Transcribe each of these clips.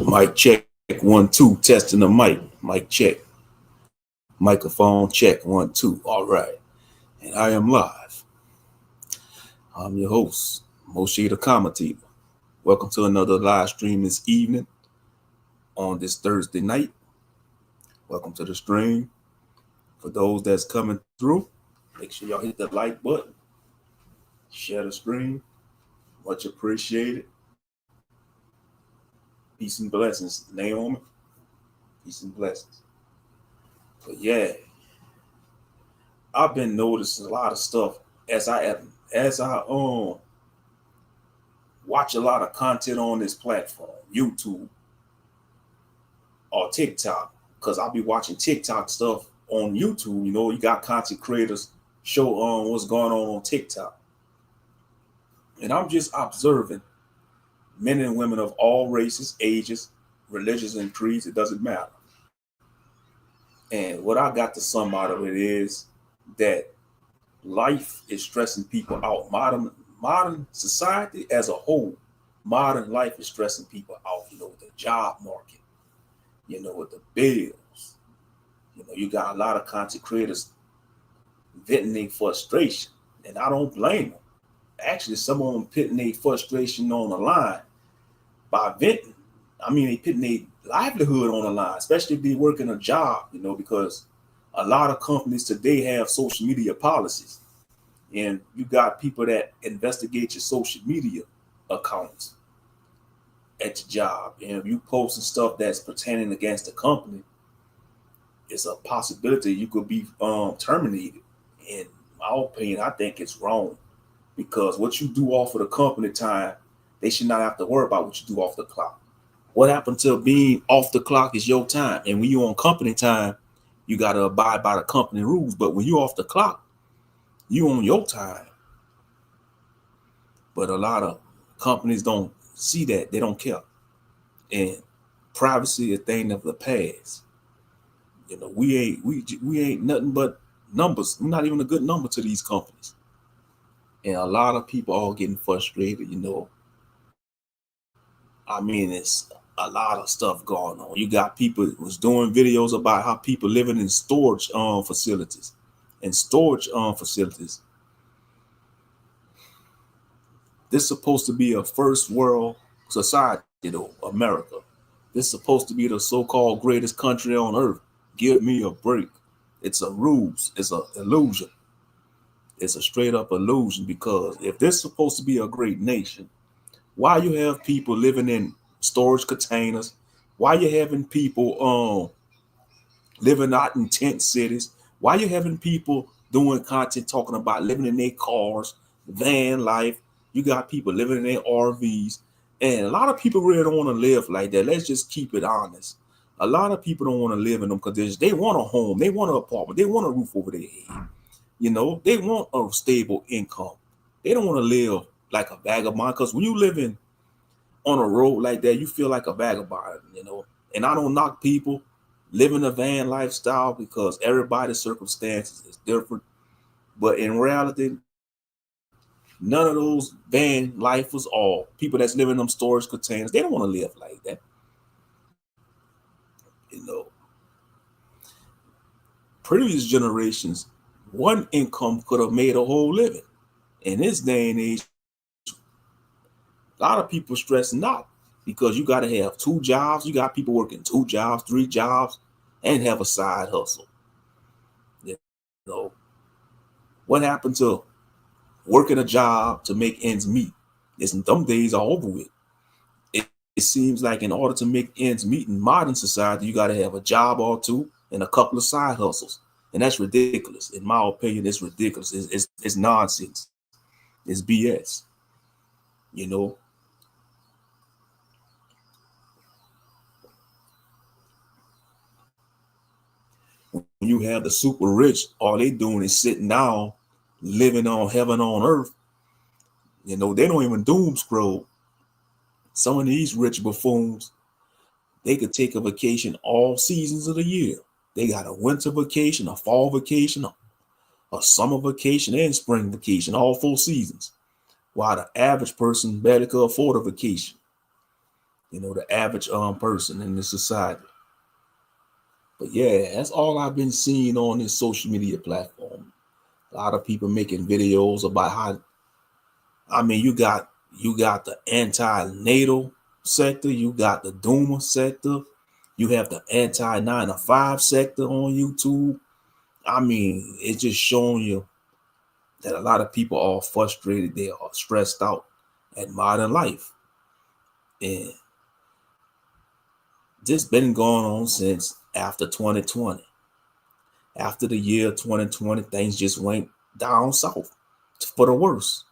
Mic check 1 2, testing the mic. Mic check. Microphone check 1 2. All right. And I am live. I'm your host, Moshe the Commentator. Welcome to another live stream this evening on this Thursday night. Welcome to the stream. For those that's coming through, make sure y'all hit the like button. Share the stream. Much appreciated. Peace and blessings, Naomi. Peace and blessings. But yeah, I've been noticing a lot of stuff as I watch a lot of content on this platform, YouTube or TikTok, because I'll be watching TikTok stuff on YouTube. You know, you got content creators show what's going on TikTok. And I'm just observing men and women of all races, ages, religions, and creeds. It doesn't matter. And what I got to sum out of it is that life is stressing people out. Modern society as a whole, modern life is stressing people out. You know, with the job market, you know, with the bills. You know, you got a lot of content creators venting their frustration, and I don't blame them. Actually, some of them putting their frustration on the line by venting. I mean, they putting their livelihood on the line, especially if they work in a job, you know, because a lot of companies today have social media policies. And you got people that investigate your social media accounts at your job. And if you posting stuff that's pertaining against the company, it's a possibility you could be terminated. In my opinion, I think it's wrong, because what you do off of the company time, they should not have to worry about what you do off the clock. What happened to being off the clock is your time. And when you're on company time, you got to abide by the company rules. But when you're off the clock, you on your time. But a lot of companies don't see that. They don't care. And privacy is a thing of the past. You know, we ain't nothing but numbers. We're not even a good number to these companies. And a lot of people are getting frustrated, you know. I mean, it's a lot of stuff going on. You got people was doing videos about how people living in storage facilities. And storage facilities. This is supposed to be a first world society, though, America. This is supposed to be the so-called greatest country on earth. Give me a break. It's a ruse. It's an illusion. It's a straight up illusion, because if this is supposed to be a great nation, why you have people living in storage containers? Why you having people living out in tent cities? Why you having people doing content talking about living in their cars, van life? You got people living in their RVs, and a lot of people really don't want to live like that. Let's just keep it honest. A lot of people don't want to live in them conditions. They want a home, they want an apartment, they want a roof over their head. You know, they want a stable income. They don't want to live like a vagabond, because when you living on a road like that, you feel like a vagabond, you know. And I don't knock people living a van lifestyle, because everybody's circumstances is different. But in reality, none of those van lifers or people that's living in them storage containers, they don't want to live like that. You know, previous generations, one income could have made a whole living. In this day and age, a lot of people stressing out, because you got to have 2 jobs. You got people working 2 jobs, 3 jobs, and have a side hustle. You know, what happened to working a job to make ends meet? Listen, them days are over with. It seems like in order to make ends meet in modern society, you got to have a job or two and a couple of side hustles. And that's ridiculous. In my opinion, it's ridiculous. It's nonsense. It's BS. You know, when you have the super rich, all they doing is sitting down, living on heaven on earth. You know, they don't even doom scroll. Some of these rich buffoons, they could take a vacation all seasons of the year. They got a winter vacation, a fall vacation, a summer vacation, and spring vacation, all 4 seasons. While the average person barely could afford a vacation. the average person in this society. But yeah, that's all I've been seeing on this social media platform. A lot of people making videos about how, I mean, you got the anti-natal sector, you got the doomer sector, you have the anti 9 to 5 sector on YouTube. I mean, it's just showing you that a lot of people are frustrated, they are stressed out at modern life. And this been going on since after 2020. After the year 2020, things just went down south for the worse.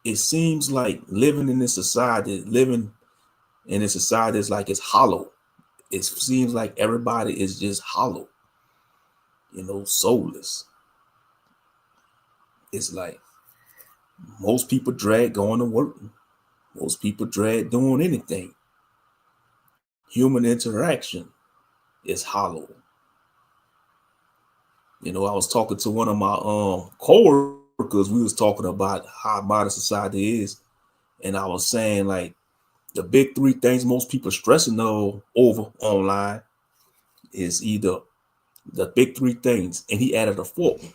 It seems like living in this society is like it's hollow. It seems like everybody is just hollow, soulless. It's like most people dread going to work. Most people dread doing anything. Human interaction is hollow. I was talking to one of my co-workers. We was talking about how modern society is, and I was saying like the big 3 things most people stressing over online is either the big 3 things, and he added a 4th.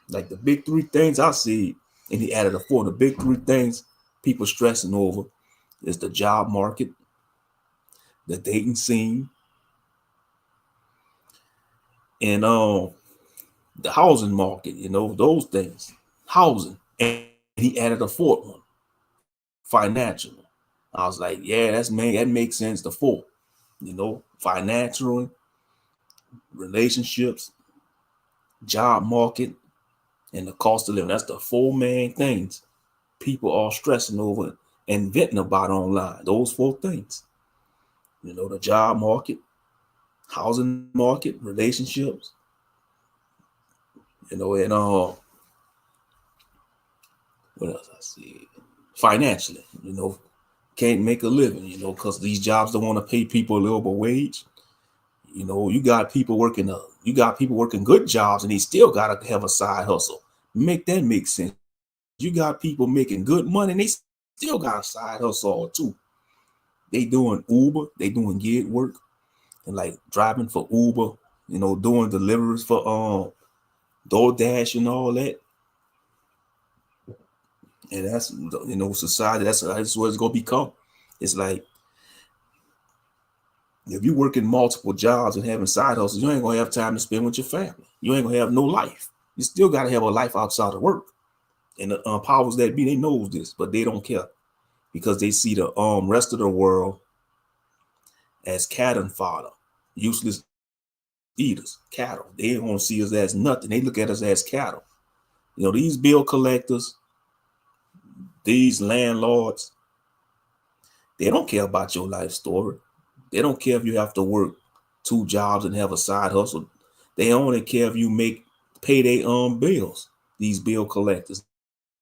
Like the big 3 things I see, and he added a 4th. The big 3 things people stressing over is the job market, the dating scene, and the housing market, those things. Housing. And he added a 4th one, financial. I was like, yeah, that makes sense. The 4th, financial, relationships, job market, and the cost of living. That's the 4 main things people are stressing over and venting about online. Those 4 things. The job market, housing market, relationships, and what else I see? Financially, can't make a living, because these jobs don't want to pay people a livable wage. You got people working good jobs, and they still gotta have a side hustle. Make that make sense. You got people making good money, and they still got a side hustle too. They doing Uber, they doing gig work, and like driving for Uber, doing deliveries for DoorDash and all that. And that's society. That's what it's gonna become. It's like if you working multiple jobs and having side hustles, you ain't gonna have time to spend with your family. You ain't gonna have no life. You still gotta have a life outside of work. And the powers that be, they knows this, but they don't care because they see the rest of the world as cannon fodder, useless eaters, cattle. They don't see us as nothing. They look at us as cattle. These bill collectors, these landlords, they don't care about your life story. They don't care if you have to work 2 jobs and have a side hustle. They only care if you pay their bills. These bill collectors,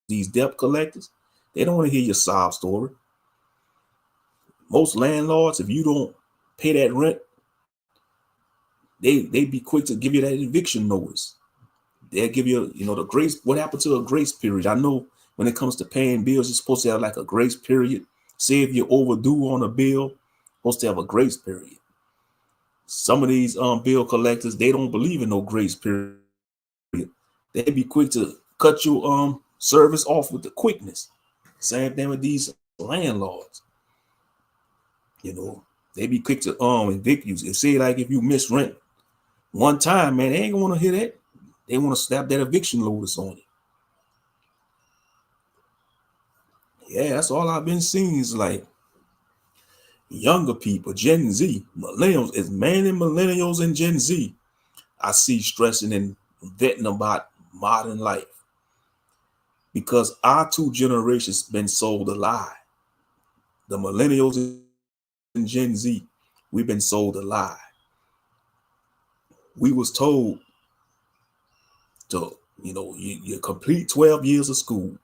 these debt collectors, they don't want to hear your sob story. Most landlords, if you don't pay that rent, they be quick to give you that eviction notice. They'll give you, the grace. What happened to a grace period? I know when it comes to paying bills, you're supposed to have like a grace period. Say if you're overdue on a bill, supposed to have a grace period. Some of these bill collectors, they don't believe in no grace period. They be quick to cut your service off with the quickness. Same thing with these landlords. They be quick to evict you. They say like if you miss rent one time, man, they ain't gonna want to hear that. They want to slap that eviction notice on it. Yeah, that's all I've been seeing is like younger people, Gen Z, millennials, it's mainly millennials and Gen Z. I see stressing and vetting about modern life because our 2 generations been sold a lie. The millennials and Gen Z, we've been sold a lie. We was told to, you complete 12 years of school,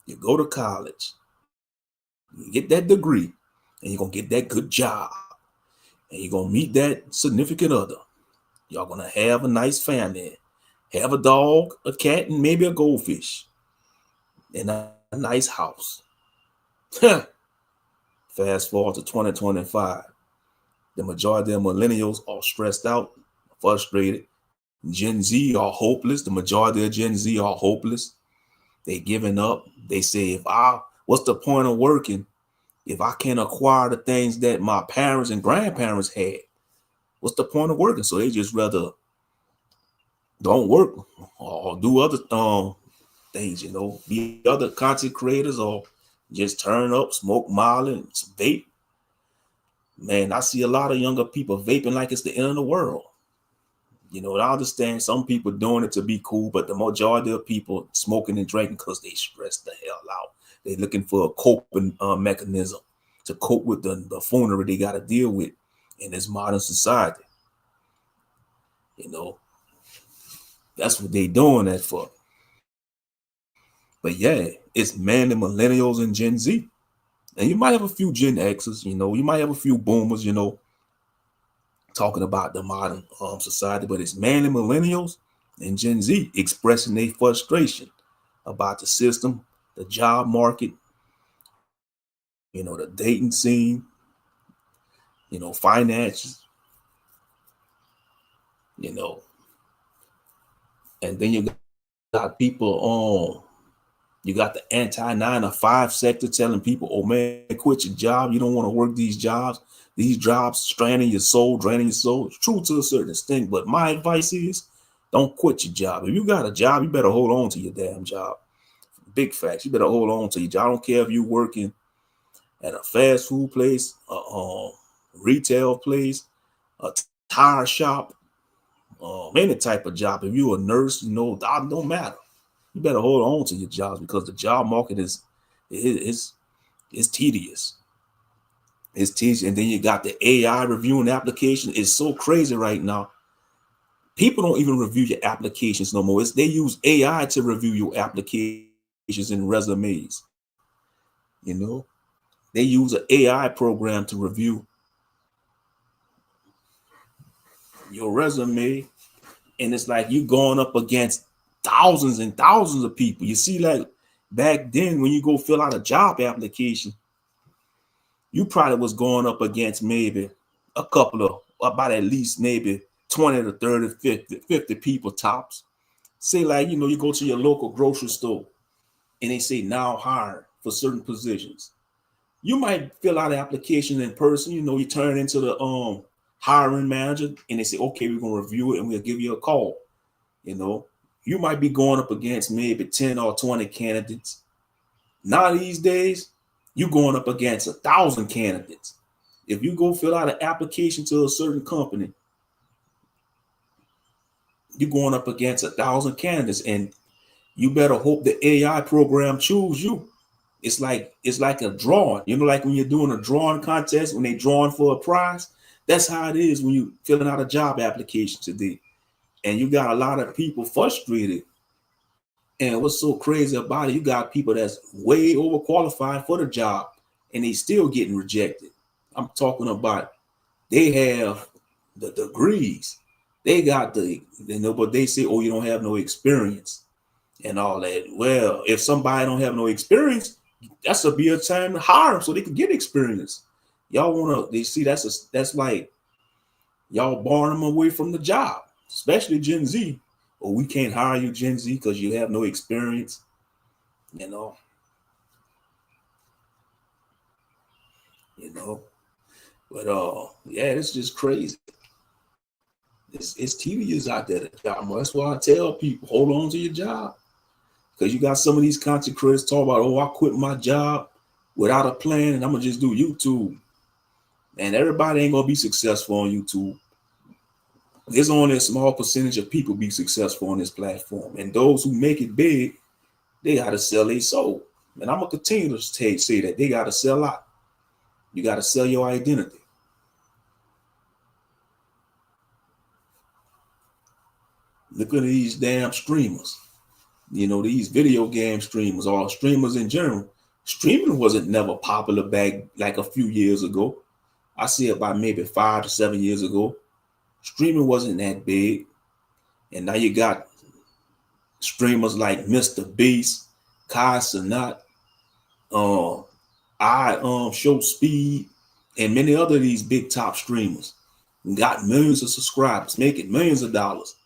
you go to college, you get that degree, and you're going to get that good job, and you're going to meet that significant other. Y'all going to have a nice family, have a dog, a cat, and maybe a goldfish, and a nice house. Fast forward to 2025. The majority of millennials are stressed out, frustrated. Gen Z are hopeless. The majority of Gen Z are hopeless. They giving up. They say, what's the point of working if I can't acquire the things that my parents and grandparents had? What's the point of working? So they just rather don't work or do other things, be other content creators or just turn up, smoke Molly, and vape. Man, I see a lot of younger people vaping like it's the end of the world. I understand some people doing it to be cool, but the majority of people smoking and drinking because they stressed the hell out. They're looking for a coping mechanism to cope with the buffoonery they got to deal with in this modern society. That's what they doing that for. But yeah, it's mainly millennials and Gen Z. And you might have a few Gen X's, you might have a few boomers, talking about the modern society, but it's mainly millennials and Gen Z expressing their frustration about the system, the job market, the dating scene, finances, and then you got people you got the anti-9-to-5 sector telling people, oh man, quit your job. You don't want to work these jobs. These jobs straining your soul, draining your soul. It's true to a certain extent, but my advice is don't quit your job. If you got a job, you better hold on to your damn job. Big facts. You better hold on to your job. I don't care if you're working at a fast food place, a retail place, a tire shop, any type of job. If you're a nurse, that don't matter. You better hold on to your jobs because the job market is tedious. It's tedious. And then you got the AI reviewing application. It's so crazy right now. People don't even review your applications no more. They use AI to review your applications and resumes. They use an AI program to review your resume. And it's like you going up against thousands and thousands of people. You see, like back then when you go fill out a job application, you probably was going up against maybe about at least maybe 20 to 30, 50 people tops. Say like, you go to your local grocery store and they say now hired for certain positions. You might fill out an application in person, you turn into the hiring manager and they say, okay, we're going to review it and we'll give you a call. You might be going up against maybe 10 or 20 candidates. Now these days, you're going up against 1,000 candidates. If you go fill out an application to a certain company, you're going up against 1,000 candidates, and you better hope the AI program choose you. It's like a drawing. Like when you're doing a drawing contest, when they're drawing for a prize, that's how it is when you're filling out a job application today. And you got a lot of people frustrated. And what's so crazy about it, you got people that's way overqualified for the job and they still getting rejected. I'm talking about they have the degrees. They got but they say, oh, you don't have no experience and all that. Well, if somebody don't have no experience, that's a be a time to hire them so they can get experience. Y'all that's like y'all barring them away from the job, especially Gen Z. Or we can't hire you, Gen Z, because you have no experience. But yeah, it's just crazy. It's tedious out there. That's why I tell people, hold on to your job. Because you got some of these content creators talk about, oh, I quit my job without a plan and I'm gonna just do YouTube. And everybody ain't gonna be successful on YouTube. There's only a small percentage of people be successful on this platform. And those who make it big, they got to sell their soul. And I'm going to continue to say that they got to sell out. You got to sell your identity. Look at these damn streamers. These video game streamers or streamers in general. Streaming wasn't never popular back like a few years ago. I see about maybe 5 to 7 years ago. Streaming wasn't that big. And now you got streamers like Mr. Beast, Kai Cenat, Show Speed, and many other of these big top streamers got millions of subscribers, making millions of dollars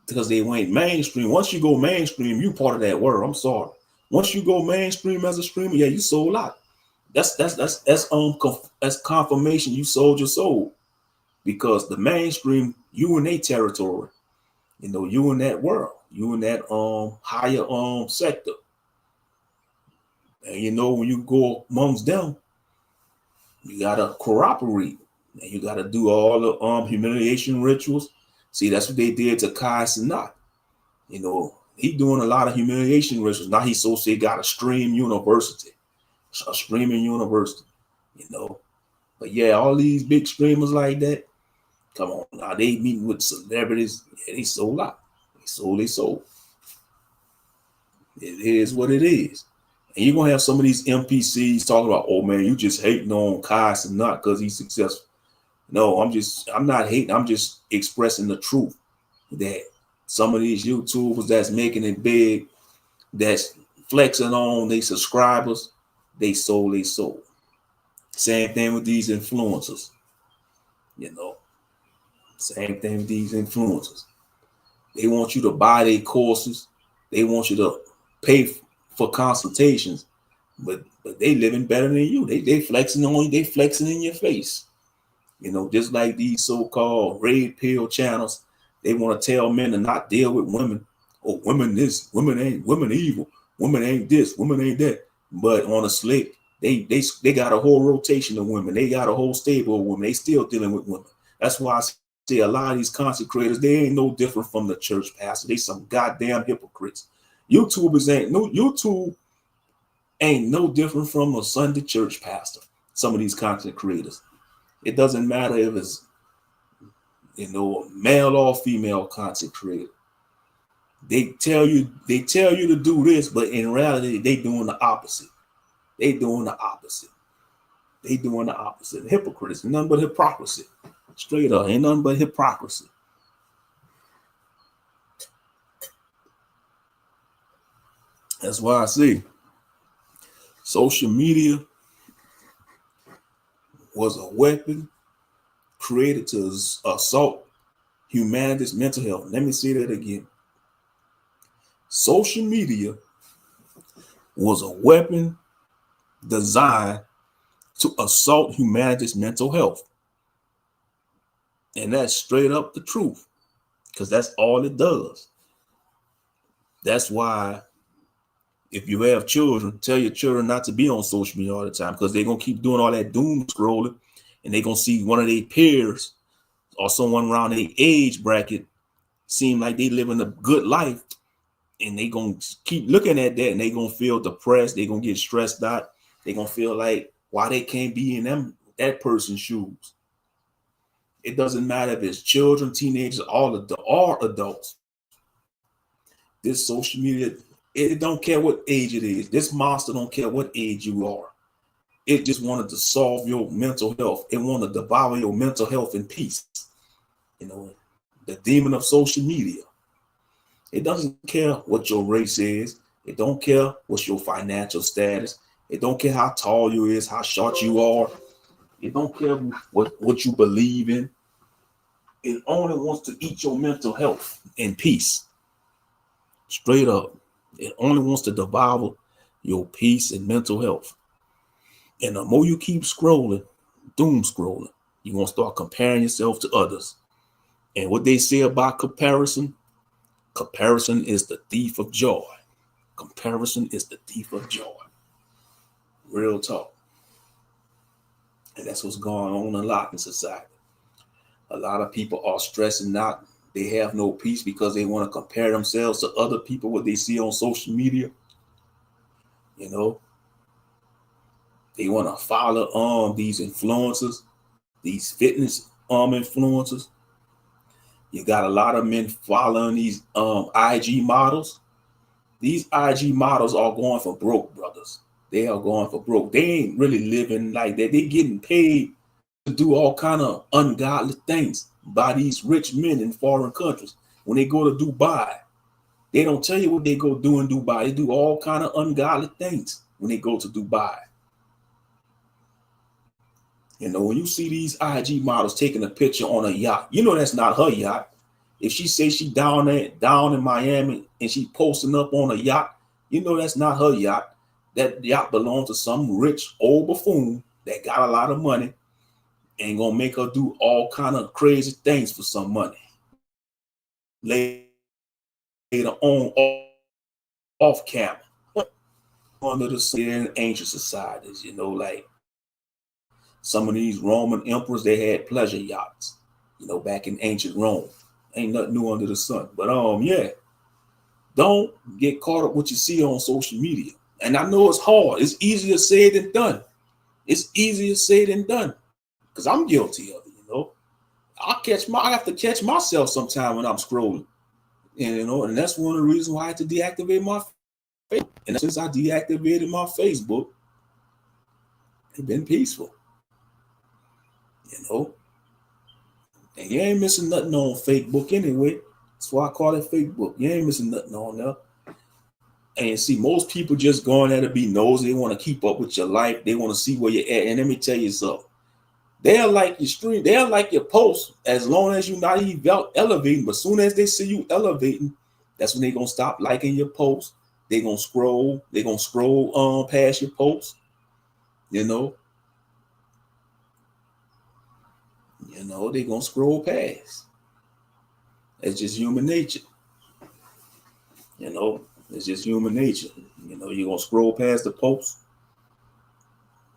because they went mainstream. Once you go mainstream, you part of that world. I'm sorry. Once you go mainstream as a streamer, yeah, you sold out. That's confirmation you sold your soul, because the mainstream, you in their territory, you know, you in that world, you in that higher sector. And you know, when you go amongst them, you gotta cooperate, and you gotta do all the humiliation rituals. See, that's what they did to Kai Cenat. You know, he doing a lot of humiliation rituals. Now he's so say got a streaming university, you know. But yeah, all these big streamers like that, come on, now they meeting with celebrities. Yeah, they sold out. They sold. It is what it is. And you're gonna have some of these NPCs talking about, oh man, you just hating on Kai Cenat because he's successful. No, I'm not hating, I'm just expressing the truth that some of these YouTubers that's making it big, that's flexing on their subscribers, they sold. Same thing with these influencers, you know. Same thing with these influencers. They want you to buy their courses. They want you to pay for consultations, but they living better than you. They flexing on you. They flexing in your face. You know, just like these so-called red pill channels, they want to tell men to not deal with women. Oh, women this, women evil, women ain't this, women ain't that. But on a slick, they got a whole rotation of women. They got a whole stable of women. They still dealing with women. That's why I say a lot of these content creators, they ain't no different from the church pastor. They some goddamn hypocrites. YouTube ain't no different from a Sunday church pastor. Some of these content creators. It doesn't matter if it's, you know, male or female content creator. They tell you to do this, but in reality, they doing the opposite. Hypocrites, nothing but hypocrisy. Straight up, ain't nothing but hypocrisy. That's why I say social media was a weapon created to assault humanity's mental health. Let me say that again. Social media was a weapon designed to assault humanity's mental health. And that's straight up the truth, because that's all it does. That's why if you have children, tell your children not to be on social media all the time, because they're going to keep doing all that doom scrolling, and they're going to see one of their peers or someone around their age bracket seem like they living a good life, and they're going to keep looking at that, and they're going to feel depressed. They're going to get stressed out. They're going to feel like why they can't be in that person's shoes. It doesn't matter if it's children, teenagers, all adults. This social media, it don't care what age it is. This monster don't care what age you are. It just wanted to solve your mental health. It wanted to devour your mental health and peace. You know, the demon of social media. It doesn't care what your race is. It don't care what's your financial status. It don't care how tall you is, how short you are. It don't care what you believe in. It only wants to eat your mental health and peace. Straight up. It only wants to devour your peace and mental health. And the more you keep scrolling, doom scrolling, you're going to start comparing yourself to others. And what they say about comparison is the thief of joy. Comparison is the thief of joy. Real talk. And that's what's going on a lot in society. A lot of people are stressing out. They have no peace because they want to compare themselves to other people, what they see on social media. You know, they want to follow these influencers, these fitness influencers. You got a lot of men following these IG models. These IG models are going for broke, brothers. They are going for broke. They ain't really living like that. They getting paid to do all kind of ungodly things by these rich men in foreign countries. When they go to Dubai, they don't tell you what they go do in Dubai. They do all kind of ungodly things when they go to Dubai. You know, when you see these IG models taking a picture on a yacht, you know that's not her yacht. If she says she down in Miami and she posting up on a yacht, you know that's not her yacht. That yacht belongs to some rich old buffoon that got a lot of money and gonna make her do all kind of crazy things for some money. Later on, off camera, under the ancient societies, you know, like some of these Roman emperors, they had pleasure yachts, you know, back in ancient Rome. Ain't nothing new under the sun. But yeah, don't get caught up what you see on social media. And I know it's hard. It's easier said than done. It's easier said than done. Because I'm guilty of it, you know. I have to catch myself sometime when I'm scrolling. And, you know, and that's one of the reasons why I had to deactivate my Facebook. And since I deactivated my Facebook, it's been peaceful. You know. And you ain't missing nothing on Facebook anyway. That's why I call it Facebook. You ain't missing nothing on there. And see, most people just going there to be nosy. They want to keep up with your life. They want to see where you're at. And let me tell you something. They'll like your stream. They'll like your post as long as you're not even elevating. But as soon as they see you elevating, that's when they're going to stop liking your post. They're going to scroll. They're going to scroll past your post. You know, they're going to scroll past. It's just human nature. You know, it's just human nature. You know, you're going to scroll past the post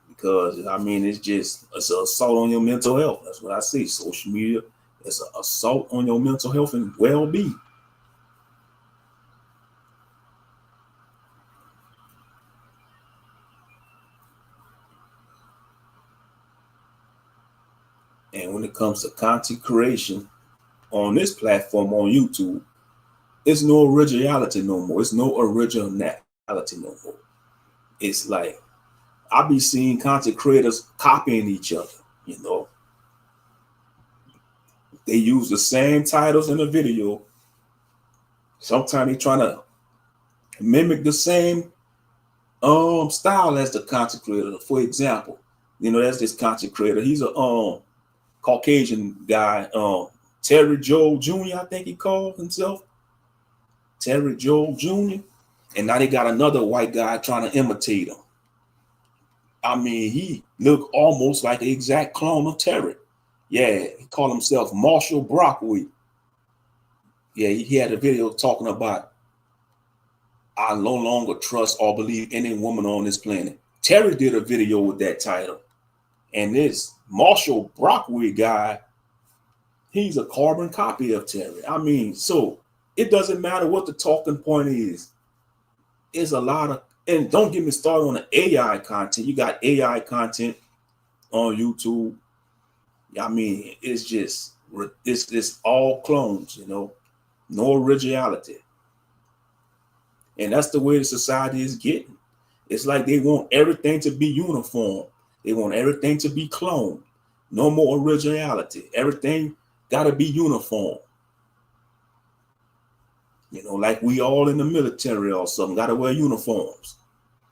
because, I mean, it's an assault on your mental health. That's what I say. Social media is an assault on your mental health and well-being. And when it comes to content creation on this platform on YouTube, it's no originality no more. It's no originality no more. It's like I be seeing content creators copying each other, you know. They use the same titles in the video. Sometimes they trying to mimic the same style as the content creator. For example, you know, that's this content creator. He's a Caucasian guy, Terry Joe Jr., I think he called himself. Terry Joe Jr. And now they got another white guy trying to imitate him. I mean, he looked almost like the exact clone of Terry. Yeah, he called himself Marshall Brockway. Yeah, he had a video talking about, I no longer trust or believe any woman on this planet. Terry did a video with that title. And this Marshall Brockway guy, he's a carbon copy of Terry. I mean, so it doesn't matter what the talking point is. It's a lot of, and don't get me started on the AI content. You got AI content on YouTube. I mean, it's all clones, you know, no originality. And that's the way the society is getting. It's like they want everything to be uniform. They want everything to be cloned. No more originality. Everything got to be uniform. You know, like we all in the military or something, got to wear uniforms.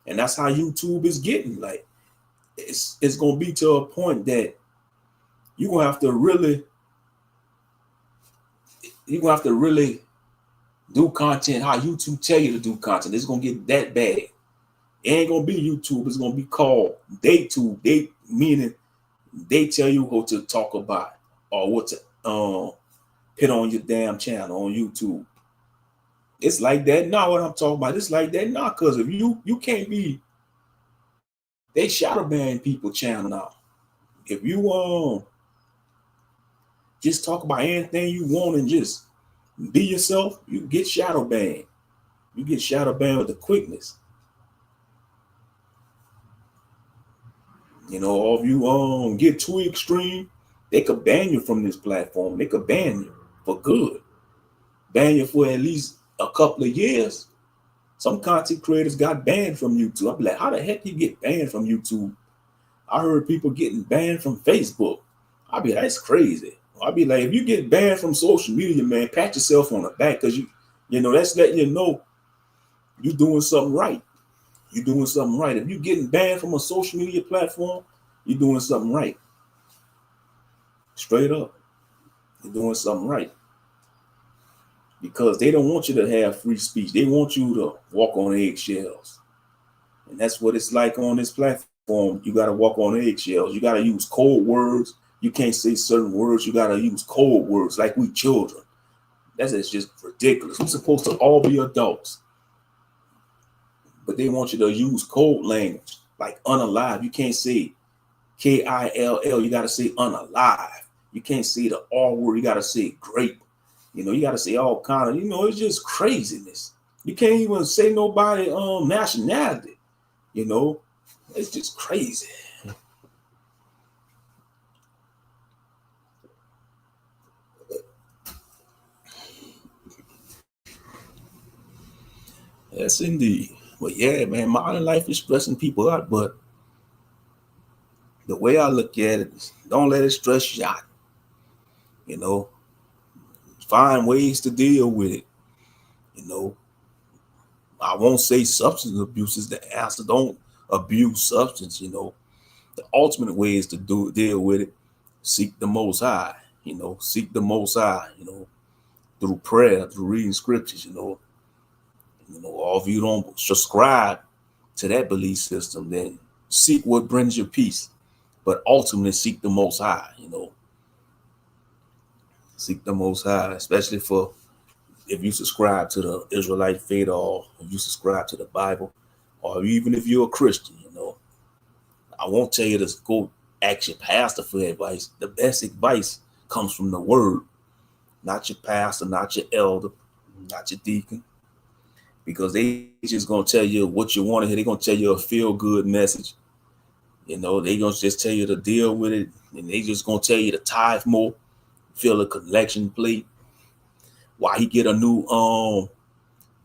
And that's how YouTube is getting. Like, it's going to be to a point that you're going to have to really do content how YouTube tell you to do content. It's going to get that bad. It ain't going to be YouTube. It's going to be called DayTube. Meaning they tell you what to talk about or what to hit on your damn channel on YouTube. It's like that now. What I'm talking about, it's like that now. Because if you can't be, they shadow ban people channel now. If you just talk about anything you want and just be yourself, you get shadow banned. You get shadow banned with the quickness. You know, or if you get too extreme, they could ban you from this platform. They could ban you for good. Ban you for at least a couple of years. Some content creators got banned from YouTube. I'd be like, how the heck you get banned from YouTube? I heard people getting banned from Facebook. I'd be like, that's crazy. I'd be like, if you get banned from social media, man, pat yourself on the back, because you know, that's letting you know you're doing something right. You're doing something right. If you're getting banned from a social media platform, you're doing something right. Straight up. You're doing something right. Because they don't want you to have free speech. They want you to walk on eggshells. And that's what it's like on this platform. You got to walk on eggshells. You got to use code words. You can't say certain words. You got to use code words like we children. That's just ridiculous. We're supposed to all be adults. But they want you to use code language like unalive. You can't say K-I-L-L. You got to say unalive. You can't say the R word. You got to say grape. You got to say all kind of, it's just craziness. You can't even say nobody nationality. It's just crazy. Yes, indeed. But yeah, man, modern life is stressing people out. But the way I look at it is don't let it stress you out. Find ways to deal with it. I won't say substance abuse is the answer. Don't abuse substance. The ultimate way is to deal with it. Seek the Most High. Seek the Most High. Through prayer, through reading scriptures. Or if you don't subscribe to that belief system, then seek what brings you peace. But ultimately, seek the Most High. Seek the Most High, especially for if you subscribe to the Israelite faith, or if you subscribe to the Bible, or even if you're a Christian. I won't tell you to go ask your pastor for advice. The best advice comes from the word, not your pastor, not your elder, not your deacon, because they just going to tell you what you want to hear. They're going to tell you a feel-good message. They're going to just tell you to deal with it, and they just going to tell you to tithe more, fill a collection plate. Why he get a new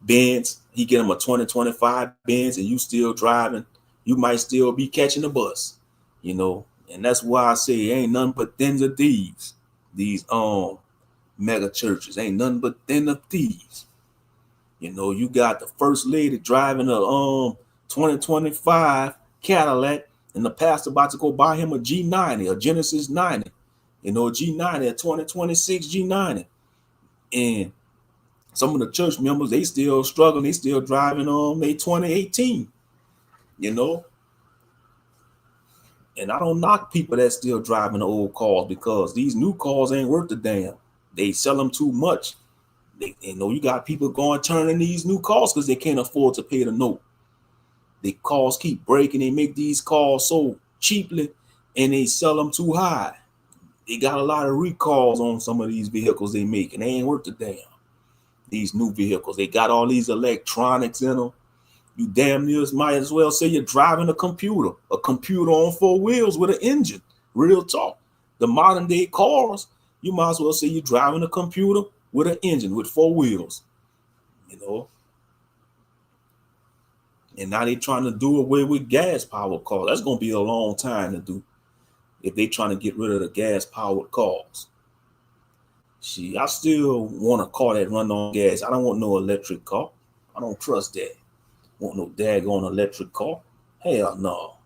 Benz, he get him a 2025 Benz, and you still driving, you might still be catching the bus, and that's why I say ain't nothing but dens of thieves. These mega churches ain't nothing but den of thieves. You got the first lady driving a 2025 Cadillac, and the pastor about to go buy him a G90, a Genesis 90, a G90, a 2026 G90. And some of the church members, they still struggling. They still driving a 2018, And I don't knock people that still driving the old cars, because these new cars ain't worth a damn. They sell them too much. You got people going turning these new cars because they can't afford to pay the note. The cars keep breaking. They make these cars so cheaply, and they sell them too high. They got a lot of recalls on some of these vehicles they make, and they ain't worth a damn. These new vehicles, they got all these electronics in them. You damn near might as well say you're driving a computer on four wheels with an engine. Real talk. The modern day cars, you might as well say you're driving a computer with an engine with four wheels. And now they're trying to do away with gas powered cars. That's going to be a long time to do if they're trying to get rid of the gas powered cars. See, I still want a car that runs on gas. I don't want no electric car. I don't trust that. Want no daggone electric car? Hell no.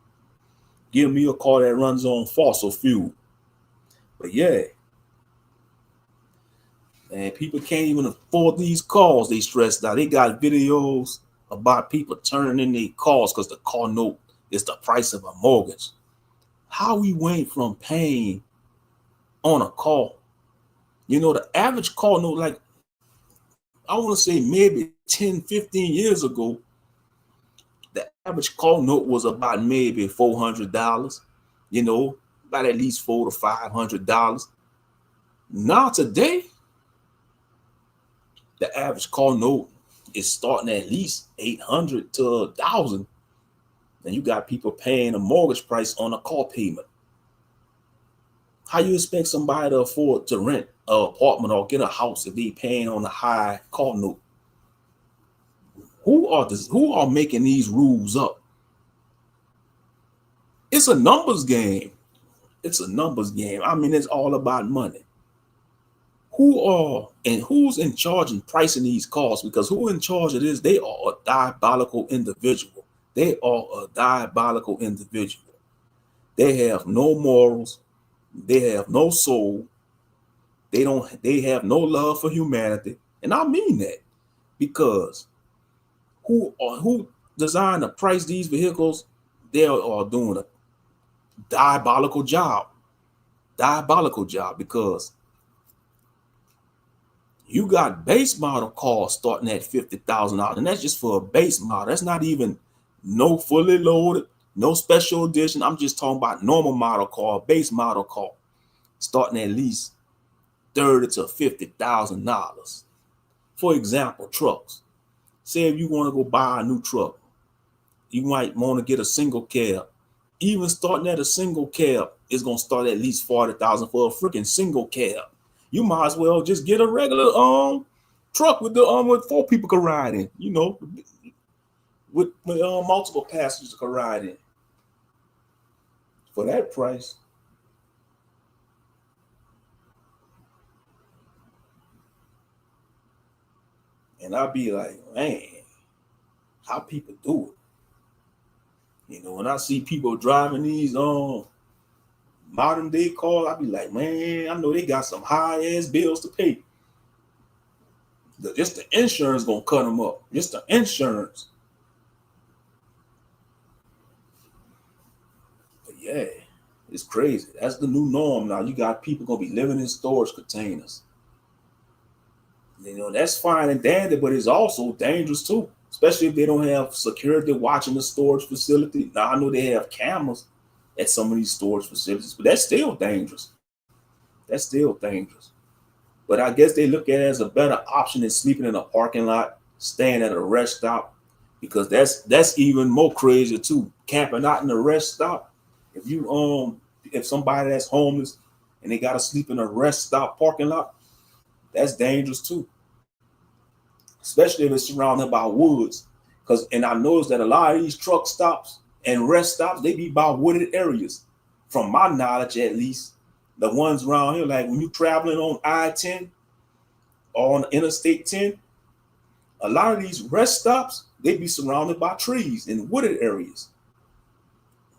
Give me a car that runs on fossil fuel. But yeah, man, people can't even afford these cars. They stressed out. They got videos about people turning in their cars because the car note is the price of a mortgage. How we went from paying on a car, the average car note, like I want to say maybe 10, 15 years ago, the average car note was about maybe $400, about at least $400 to $500. Now today, the average car note is starting at least $800 to $1,000. And you got people paying a mortgage price on a car payment. How you expect somebody to afford to rent an apartment or get a house if they paying on a high car note? Who are making these rules up? It's a numbers game. It's a numbers game. I mean, it's all about money. Who's in charge and pricing these cars? Because who in charge of this? They are a diabolical individual. They are a diabolical individual. They have no morals, They have no soul. They have no love for humanity. And I mean that, because who designed to price these vehicles? They are doing a diabolical job. Because you got base model cars starting at $50,000, and that's just for a base model. That's not even no fully loaded, no special edition. I'm just talking about normal model car, base model car, starting at least $30,000 to $50,000. For example, trucks. Say if you want to go buy a new truck, you might want to get a single cab. Even starting at a single cab is gonna start at least $40,000 for a freaking single cab. You might as well just get a regular truck with the with 4 people can ride in. You know, with multiple passengers can ride in. For that price. And I'd be like, man, how people do it. You know, when I see people driving these modern day cars, I'd be like, man, I know they got some high ass bills to pay. Just the insurance gonna cut them up. Just the insurance. But yeah, it's crazy. That's the new norm now. You got people gonna be living in storage containers. You know, that's fine and dandy, but it's also dangerous too, especially if they don't have security watching the storage facility. Now, I know they have cameras at some of these storage facilities, but that's still dangerous. But I guess they look at it as a better option than sleeping in a parking lot, staying at a rest stop, because that's even more crazy too. Camping out in a rest stop. If somebody that's homeless and they gotta sleep in a rest stop parking lot, that's dangerous too. Especially if it's surrounded by woods. And I noticed that a lot of these truck stops and rest stops, they be by wooded areas. From my knowledge, at least, the ones around here, like when you're traveling on I-10 or on Interstate 10, a lot of these rest stops, they be surrounded by trees in wooded areas.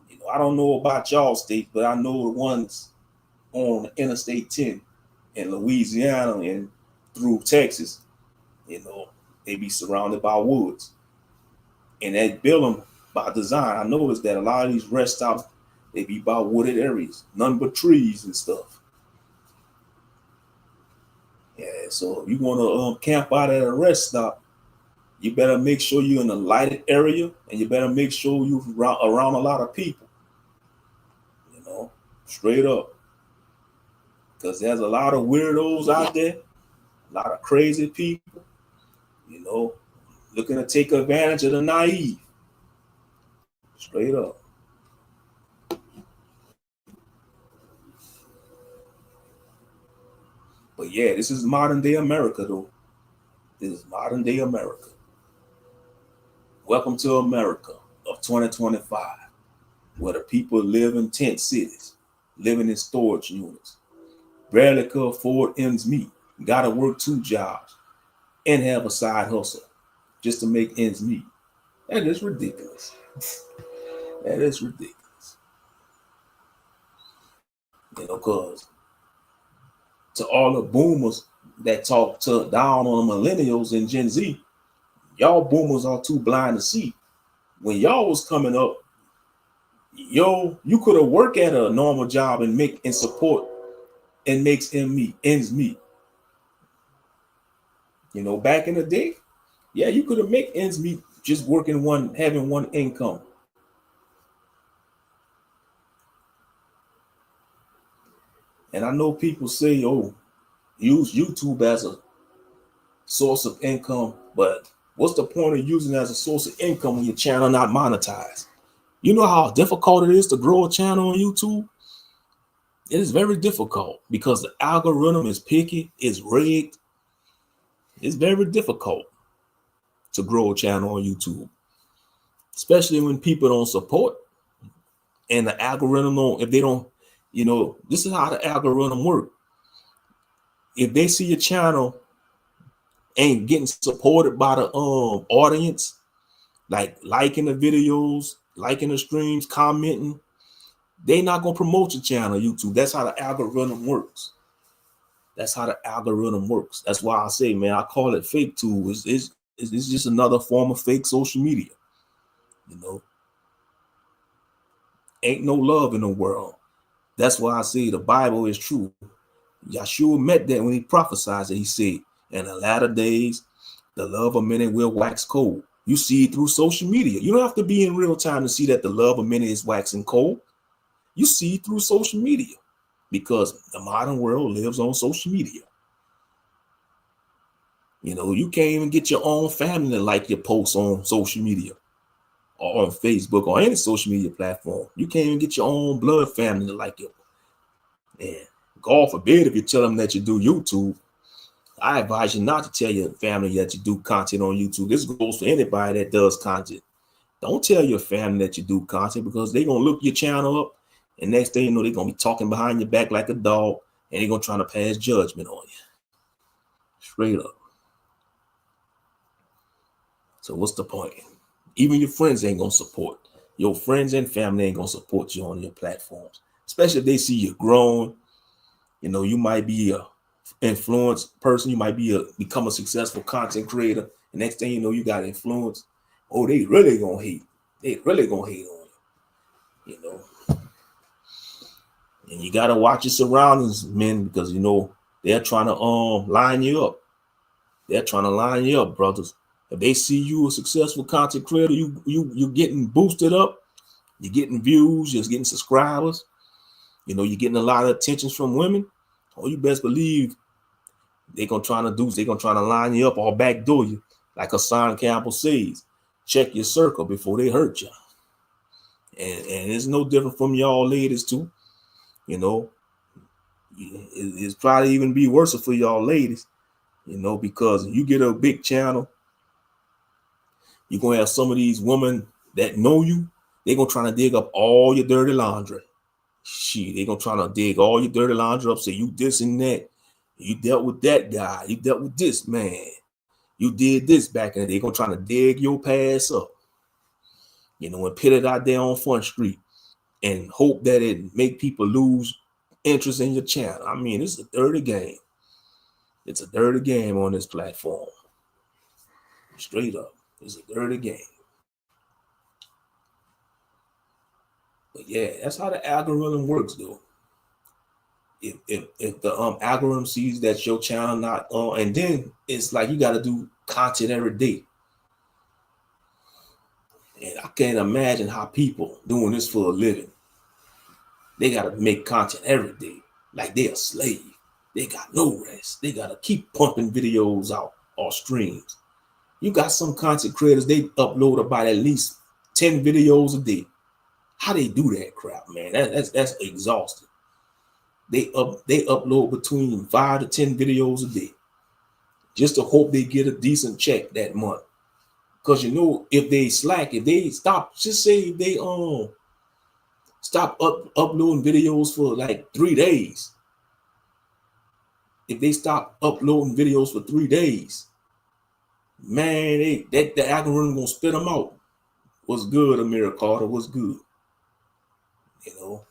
You know, I don't know about y'all state, but I know the ones on Interstate 10 in Louisiana and through Texas, you know, they be surrounded by woods. And they build them by design. I noticed that a lot of these rest stops, they be by wooded areas, none but trees and stuff. Yeah, so if you want to camp out at a rest stop, you better make sure you're in a lighted area, and you better make sure you're around a lot of people. You know, straight up. Because there's a lot of weirdos out there, a lot of crazy people, you know, looking to take advantage of the naive. Straight up. But yeah, this is modern day America, though. This is modern day America. Welcome to America of 2025, where the people live in tent cities, living in storage units, barely could afford ends meet, gotta work 2 jobs, and have a side hustle just to make ends meet. That is ridiculous. That is ridiculous. You know, because to all the boomers that talk down on the millennials and Gen Z, y'all boomers are too blind to see. When y'all was coming up, you could have worked at a normal job and make and support and makes ends meet. You know, back in the day, yeah, you could have made ends meet just having one income. And I know people say, oh, use YouTube as a source of income, but what's the point of using it as a source of income when your channel not monetized? You know how difficult it is to grow a channel on YouTube? It is very difficult because the algorithm is picky, it's rigged. It's very difficult to grow a channel on YouTube, especially when people don't support and the algorithm don't, if they don't, you know, this is how the algorithm works. If they see your channel ain't getting supported by the audience, like liking the videos, liking the streams, commenting, They not gonna promote your channel on YouTube. That's how the algorithm works. That's how the algorithm works. That's why I say, man, I call it fake tool. It's just another form of fake social media. You know, ain't no love in the world. That's why I say the Bible is true. Yeshua met that when he prophesied that he said, in the latter days, the love of many will wax cold. You see it through social media. You don't have to be in real time to see that the love of many is waxing cold. You see it through social media because the modern world lives on social media. You know, you can't even get your own family to like your posts on social media or on Facebook or any social media platform. You can't even get your own blood family to like it. And God forbid if you tell them that you do YouTube. I advise you not to tell your family that you do content on YouTube. This goes for anybody that does content. Don't tell your family that you do content because they're going to look your channel up. And next thing you know, they're going to be talking behind your back like a dog. And they're going to try to pass judgment on you. Straight up. So what's the point? Even your friends ain't going to support. Your friends and family ain't going to support you on your platforms. Especially if they see you growing. You know, you might be a influenced person. You might become a successful content creator. And next thing you know, you got influence. Oh, they really gonna hate. They really gonna hate on you. You know. And you gotta watch your surroundings, men, because you know they're trying to line you up. They're trying to line you up, brothers. If they see you a successful content creator, you're getting boosted up. You're getting views. You're getting subscribers. You know, you're getting a lot of attention from women. Oh, you best believe they're gonna try to line you up or backdoor you, like Hassan Campbell says. Check your circle before they hurt you. And it's no different from y'all ladies too. You know, it's probably even be worse for y'all ladies. You know, because you get a big channel, you're gonna have some of these women that know you. They're gonna try to dig up all your dirty laundry. Shit, they're gonna try to dig all your dirty laundry up, say you this and that. You dealt with that guy. You dealt with this man. You did this back in the day. They're gonna try to dig your past up. You know, and put it out there on Front Street and hope that it make people lose interest in your channel. I mean, it's a dirty game. It's a dirty game on this platform. Straight up. It's a dirty game. But yeah, that's how the algorithm works, though. If the algorithm sees that your channel not on, and then it's like you got to do content every day. And I can't imagine how people doing this for a living. They got to make content every day, like they're a slave. They got no rest. They got to keep pumping videos out or streams. You got some content creators, they upload about at least 10 videos a day. How they do that crap, man? That's exhausting. They upload between 5 to 10 videos a day just to hope they get a decent check that month. Because you know, if they slack, if they stop, just say if they stop uploading videos for like 3 days. If they stop uploading videos for 3 days, man, the algorithm gonna spit them out. What's good, Amir Carter? What's good? You know,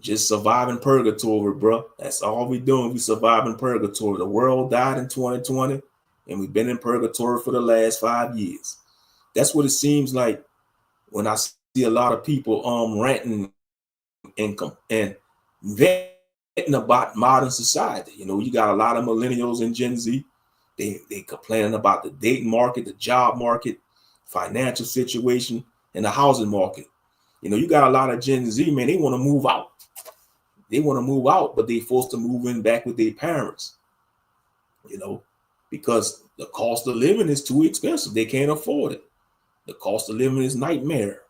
just surviving purgatory, bro. That's all we doing. We surviving purgatory. The world died in 2020, and we've been in purgatory for the last 5 years. That's what it seems like when I see a lot of people ranting and venting about modern society. You know, you got a lot of millennials and Gen Z. They complaining about the dating market, the job market, financial situation, and the housing market. You know, you got a lot of Gen Z, man, they want to move out. They want to move out, but they forced to move in back with their parents, you know, because the cost of living is too expensive. They can't afford it. The cost of living is nightmare.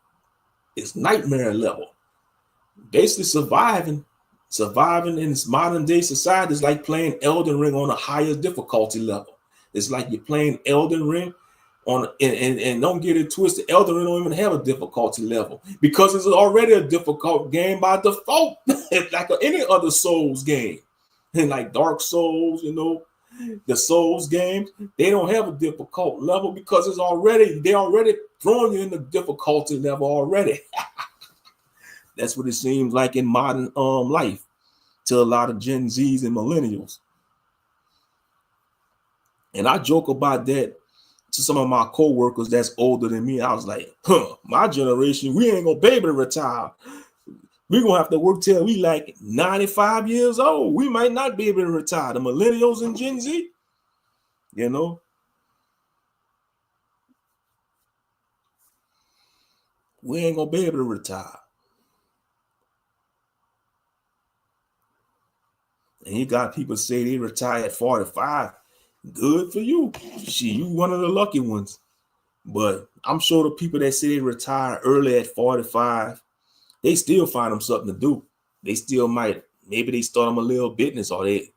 It's nightmare level. Basically surviving in this modern day society is like playing Elden Ring on a higher difficulty level. It's like you're playing Elden Ring on and don't get it twisted. Elden Ring don't even have a difficulty level because it's already a difficult game by default. It's like any other Souls game. And like Dark Souls, you know, the Souls games, they don't have a difficult level because they're already throwing you in the difficulty level already. That's what it seems like in modern life to a lot of Gen Zs and millennials. And I joke about that to some of my co-workers that's older than me. I was like, my generation, we ain't gonna be able to retire. We're gonna have to work till we like 95 years old. We might not be able to retire. The millennials and Gen Z, you know. We ain't gonna be able to retire. And you got people say they retire at 45. Good for you. You one of the lucky ones. But I'm sure the people that say they retire early at 45, they still find them something to do. They still might, maybe they start them a little business or they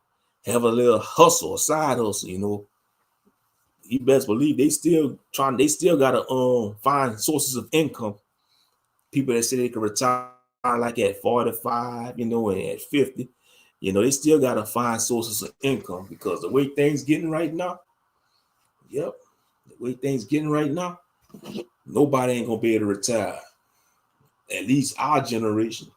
have a little hustle, a side hustle, you know. You best believe they still gotta find sources of income. People that say they can retire like at 45, you know, and at 50, you know, they still gotta find sources of income because the way things getting right now, the way things getting right now, nobody ain't gonna be able to retire. At least our generation.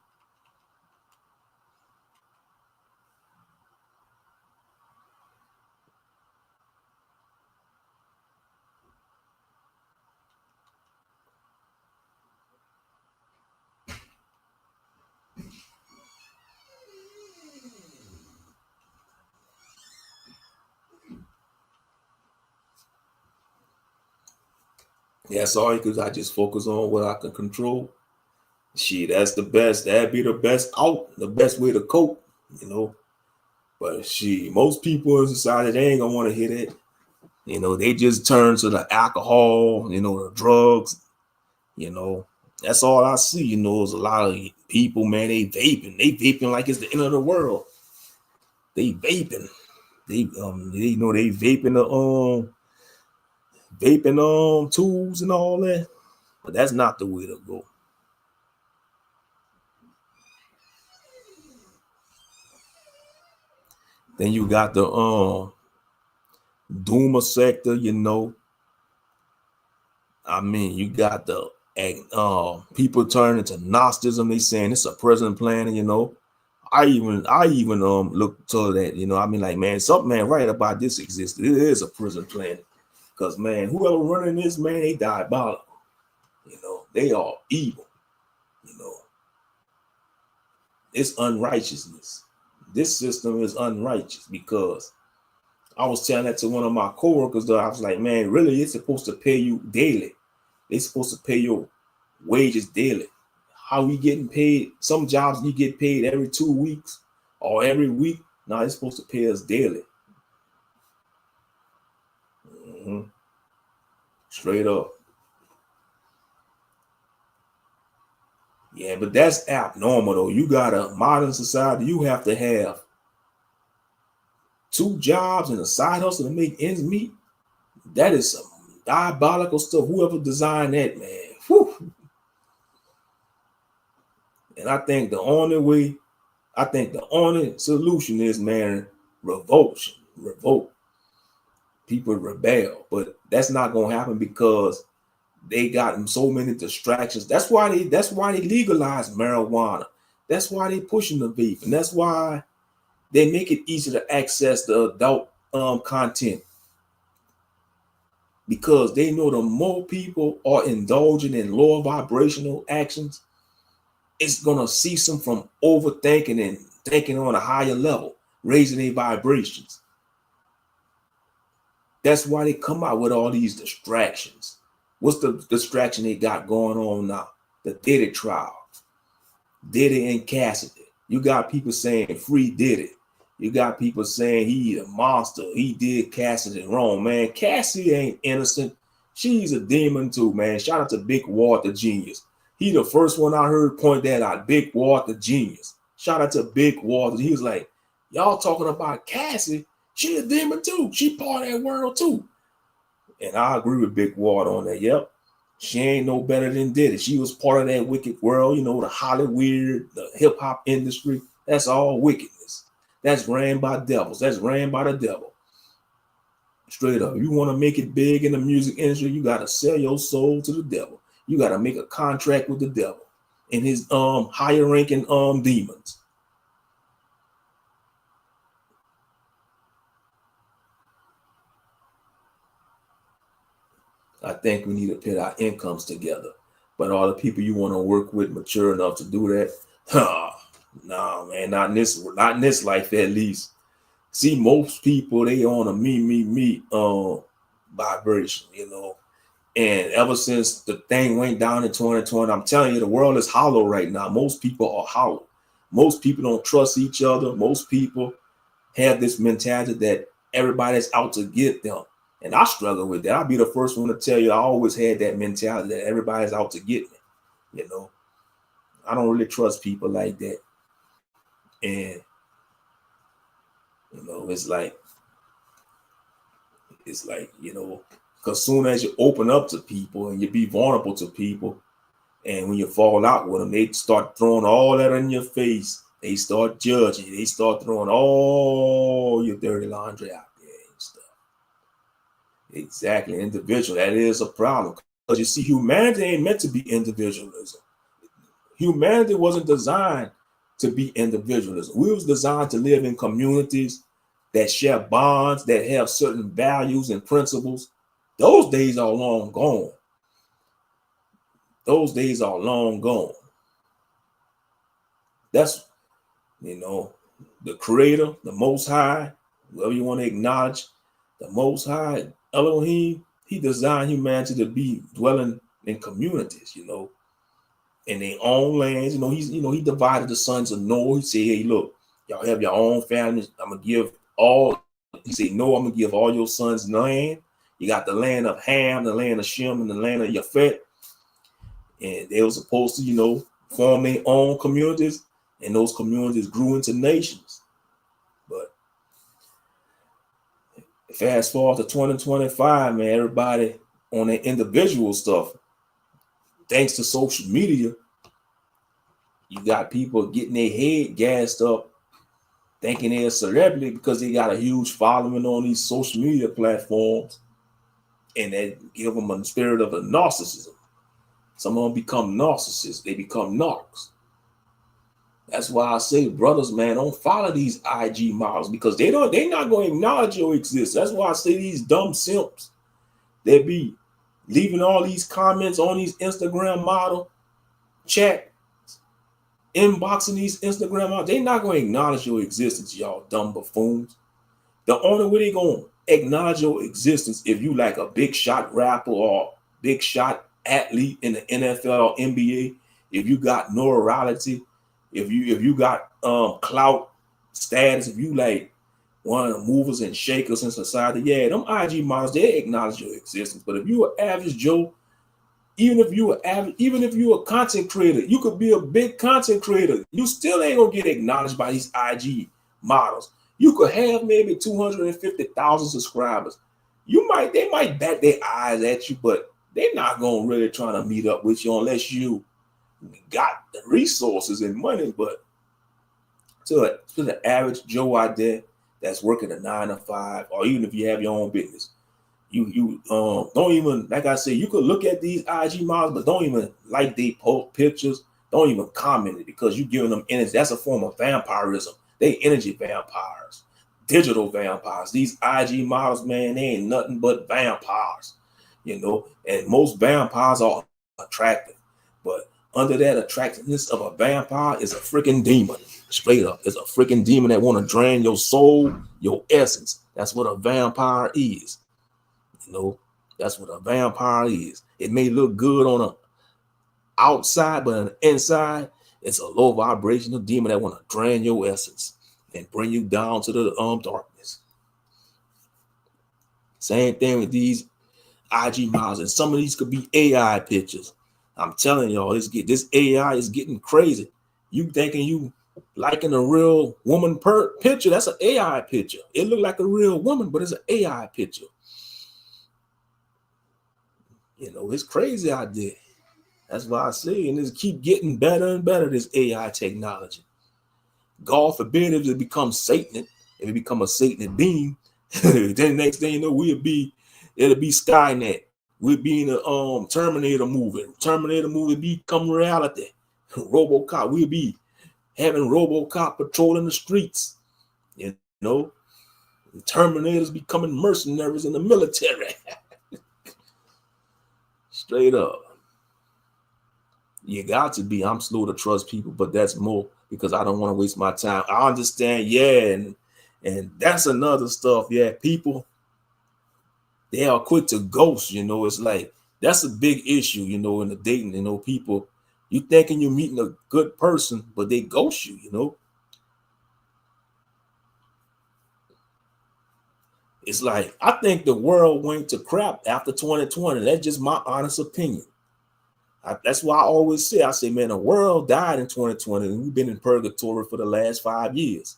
That's all because I just focus on what I can control. That's the best. That'd be the best the best way to cope, you know. But most people in society, they ain't gonna want to hear that. You know, they just turn to the alcohol, you know, the drugs, you know. That's all I see, you know, is a lot of people, man, they vaping like it's the end of the world. They vaping. They you know, they vaping the tools and all that. But that's not the way to go. Then you got the Duma sector, you know. I mean, you got the people turning to Gnosticism. They saying it's a present plan, you know. I even look to that, you know. I mean, like, man, something man right about this existed. It is a prison plan. Because man, whoever running this, man, they diabolical. You know, they are evil. You know, it's unrighteousness. This system is unrighteous because I was telling that to one of my coworkers though. I was like, man, really, it's supposed to pay you daily. They're supposed to pay your wages daily. How we getting paid? Some jobs you get paid every 2 weeks or every week. Now they're supposed to pay us daily. Mm-hmm. Straight up. Yeah, but that's abnormal though. You got a modern society, you have to have 2 jobs and a side hustle to make ends meet. That is some diabolical stuff. Whoever designed that, man. Whew. And I think the only solution is, man, revolt. People rebel, but that's not gonna happen because they got so many distractions. That's why they legalize marijuana. That's why they pushing the vape, and that's why they make it easy to access the adult content. Because they know the more people are indulging in lower vibrational actions, it's gonna cease them from overthinking and thinking on a higher level, raising their vibrations. That's why they come out with all these distractions. What's the distraction they got going on now? The Diddy trial. Diddy and Cassidy. You got people saying free Diddy. You got people saying he a monster. He did Cassidy wrong, man. Cassidy ain't innocent. She's a demon too, man. Shout out to Big Ward the genius. He the first one I heard point that out. Big Ward the genius. Shout out to Big Ward. He was like, y'all talking about Cassie. She a demon too. She part of that world too. And I agree with Big Ward on that. Yep. She ain't no better than Diddy. She was part of that wicked world, you know, the Hollywood, the hip hop industry. That's all wickedness. That's ran by devils. That's ran by the devil. Straight up. You want to make it big in the music industry, you got to sell your soul to the devil. You got to make a contract with the devil. and his higher ranking demons. I think we need to put our incomes together. But all the people you want to work with mature enough to do that, nah, man, not in this life at least. See, most people, they on a me vibration, you know. And ever since the thing went down in 2020, I'm telling you, the world is hollow right now. Most people are hollow. Most people don't trust each other. Most people have this mentality that everybody's out to get them. And I struggle with that. I'll be the first one to tell you I always had that mentality that everybody's out to get me. You know, I don't really trust people like that. And, you know, it's like, you know, because soon as you open up to people and you be vulnerable to people, and when you fall out with them, they start throwing all that in your face. They start judging. They start throwing all your dirty laundry out there and stuff. Exactly. Individual. That is a problem. Because you see, humanity ain't meant to be individualism. Humanity wasn't designed to be individualism. We was designed to live in communities that share bonds, that have certain values and principles. Those days are long gone. Those days are long gone. That's, you know, the creator, the most high, whoever you want to acknowledge, the most high, Elohim, he designed humanity to be dwelling in communities, you know, in their own lands. You know, he divided the sons of Noah. He said, hey, look, y'all have your own families. I'm gonna give all, he said, no, I'm gonna give all your sons land. You got the land of Ham, the land of Shem, and the land of Yafet. And they were supposed to, you know, form their own communities, and those communities grew into nations. But fast forward to 2025, man, everybody on their individual stuff, thanks to social media, you got people getting their head gassed up, thinking they're a celebrity because they got a huge following on these social media platforms, and they give them a spirit of a narcissism. Some of them become narcissists. They become narcs. That's why I say, brothers, man, don't follow these IG models because they're not going to acknowledge your existence. That's why I say these dumb simps, they be leaving all these comments on these Instagram model chat, inboxing these Instagram models. They're not going to acknowledge your existence, y'all dumb buffoons. The only way they're going to acknowledge your existence if you like a big shot rapper or big shot athlete in the NFL or NBA, if you got notoriety, if you got clout status, if you like one of the movers and shakers in society, yeah, them IG models, they acknowledge your existence. But if you an average Joe, even if you a content creator, you could be a big content creator, you still ain't gonna get acknowledged by these IG models. You could have maybe 250,000 subscribers. They might bat their eyes at you, but they're not gonna really try to meet up with you unless you got the resources and money. But to the average Joe out there that's working a 9 to 5, or even if you have your own business, you don't even, like I said, you could look at these IG models, but don't even like they post pictures, don't even comment it, because you're giving them energy. That's a form of vampirism. They energy vampires, digital vampires. These IG models, man, they ain't nothing but vampires, you know. And most vampires are attractive, but under that attractiveness of a vampire is a freaking demon. Straight up, it's a freaking demon that want to drain your soul, your essence. That's what a vampire is. You know, that's what a vampire is. It may look good on the outside, but on the inside, it's a low vibrational demon that want to drain your essence and bring you down to the darkness. Same thing with these IG models, and some of these could be AI pictures. I'm telling y'all, this AI is getting crazy. You thinking you liking a real woman picture? That's an AI picture. It look like a real woman, but it's an AI picture. You know, it's crazy out there. That's why I say, and it's keep getting better and better, this AI technology. God forbid if it becomes Satan, if it become a Satanic being, then next thing you know, it'll be Skynet. We'll be in the Terminator movie. Terminator movie become reality. RoboCop, we'll be having RoboCop patrolling the streets. You know, Terminators becoming mercenaries in the military. Straight up. You got to be. I'm slow to trust people, but that's more because I don't want to waste my time. I understand, yeah, and that's another stuff. Yeah, people, they are quick to ghost. It's like that's a big issue. In the dating. People, you thinking you're meeting a good person, but they ghost you. It's like I think the world went to crap after 2020. That's just my honest opinion. That's why I always say, man, the world died in 2020, and we've been in purgatory for the last 5 years.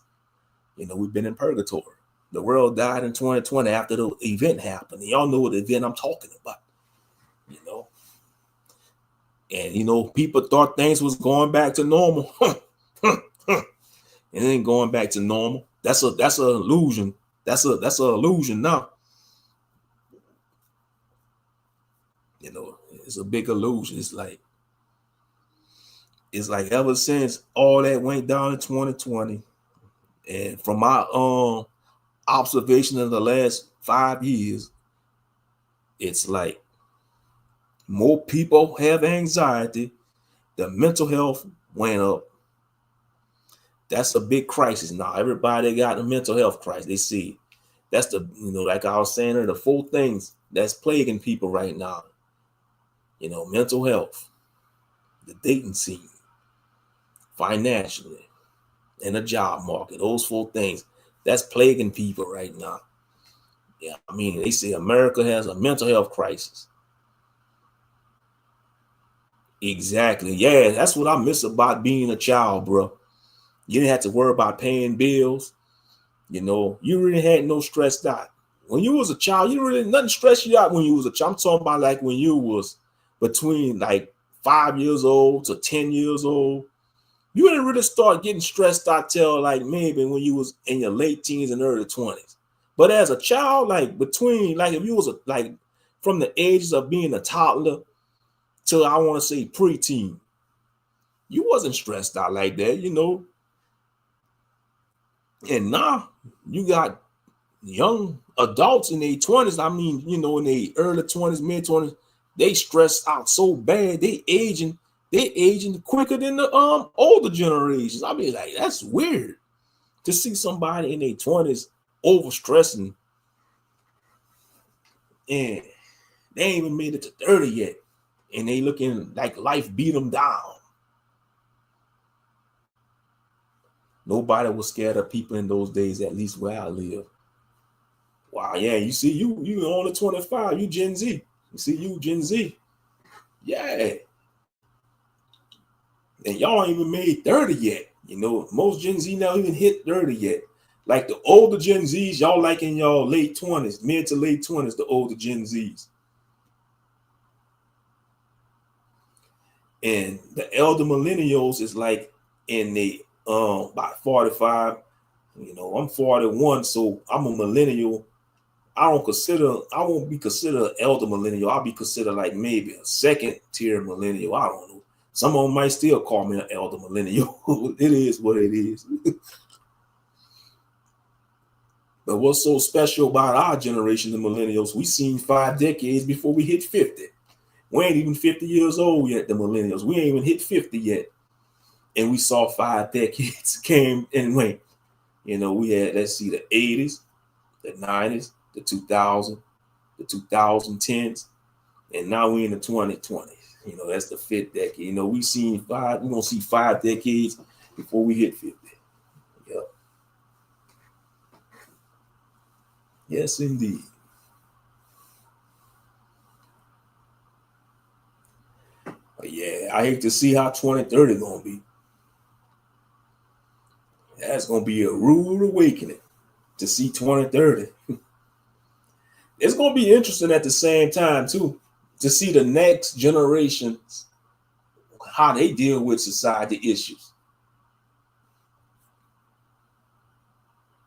We've been in purgatory. The world died in 2020 after the event happened. Y'all know what event I'm talking about. And people thought things was going back to normal. It ain't going back to normal. That's an illusion. That's an illusion now. It's a big illusion. It's like ever since all that went down in 2020, and from my observation of the last 5 years, it's like more people have anxiety. The mental health went up. That's a big crisis now. Everybody got a mental health crisis. They see that's the like I was saying, the 4 things that's plaguing people right now. Mental health, the dating scene, financially, and the job market. Those 4 things that's plaguing people right now. Yeah, they say America has a mental health crisis. Exactly. Yeah, that's what I miss about being a child, bro. You didn't have to worry about paying bills. You really had no stress out. When you was a child, you really nothing stressed you out when you was a child. I'm talking about like when you was between like 5 years old to 10 years old. You didn't really start getting stressed out till like maybe when you was in your late teens and early 20s. But as a child, like between like if you was like from the ages of being a toddler till I want to say preteen, you wasn't stressed out like that, And now you got young adults in their 20s. In their early 20s, mid 20s, they stressed out so bad. They aging quicker than the older generations. Like, that's weird to see somebody in their 20s overstressing, and they ain't even made it to 30 yet, and they looking like life beat them down. Nobody was scared of people in those days, at least where I live. Wow, yeah, you see, you only 25, you Gen Z. You see, you Gen Z. Yeah. And y'all ain't even made 30 yet. Most Gen Z now even hit 30 yet. Like the older Gen Zs, y'all like in y'all late 20s, mid to late 20s, the older Gen Zs. And the elder millennials is like in the about 45. I'm 41, so I'm a millennial. I won't be considered an elder millennial. I'll be considered like maybe a second tier millennial. I don't know. Some of them might still call me an elder millennial. It is what it is. But what's so special about our generation, the millennials, we seen 5 decades before we hit 50. We ain't even 50 years old yet, the millennials. We ain't even hit 50 yet. And we saw 5 decades came and went. We had, let's see, the 80s, the 90s, the 2000s, the 2010s, and now we're in the 2020s. That's the 5th decade. We're gonna see 5 decades before we hit 50. Yep. Yes, indeed. But yeah, I hate to see how 2030 gonna be. That's gonna be a rude awakening to see 2030. It's gonna be interesting at the same time too to see the next generations how they deal with society issues.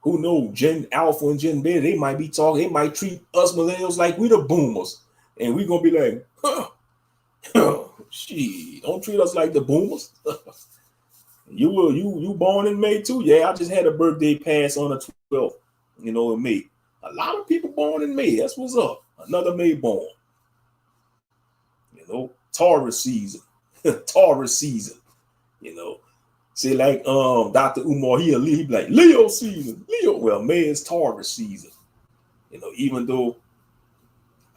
Who knows? Gen Alpha and Gen Beta, they might be talking. They might treat us millennials like we the boomers, and we're gonna be like, She don't treat us like the boomers. You born in May too? Yeah, I just had a birthday pass on the 12th, in May. A lot of people born in May. That's what's up. Another May born. Taurus season. Taurus season. See, like Dr. Umar, he be like Leo season. Leo. Well, May is Taurus season. Even though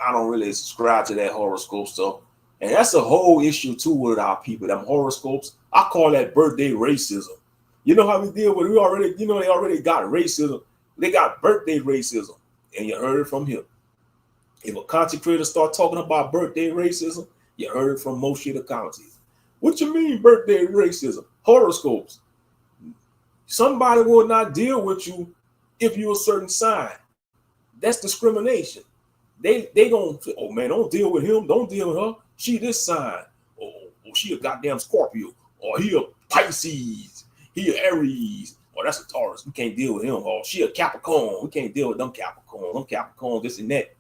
I don't really subscribe to that horoscope stuff. And that's a whole issue too with our people, them horoscopes. I call that birthday racism. You know how we deal with it? They already got racism. They got birthday racism. And you heard it from him. If a content creator start talking about birthday racism, you heard it from Moshe the County. What you mean birthday racism? Horoscopes. Somebody will not deal with you if you're a certain sign. That's discrimination. They gonna say, oh man, don't deal with him, don't deal with her. She this sign. Or she a goddamn Scorpio. Or he a Pisces. He a Aries. Or that's a Taurus. We can't deal with him. Or she a Capricorn. We can't deal with them Capricorn. Them Capricorn, this and that.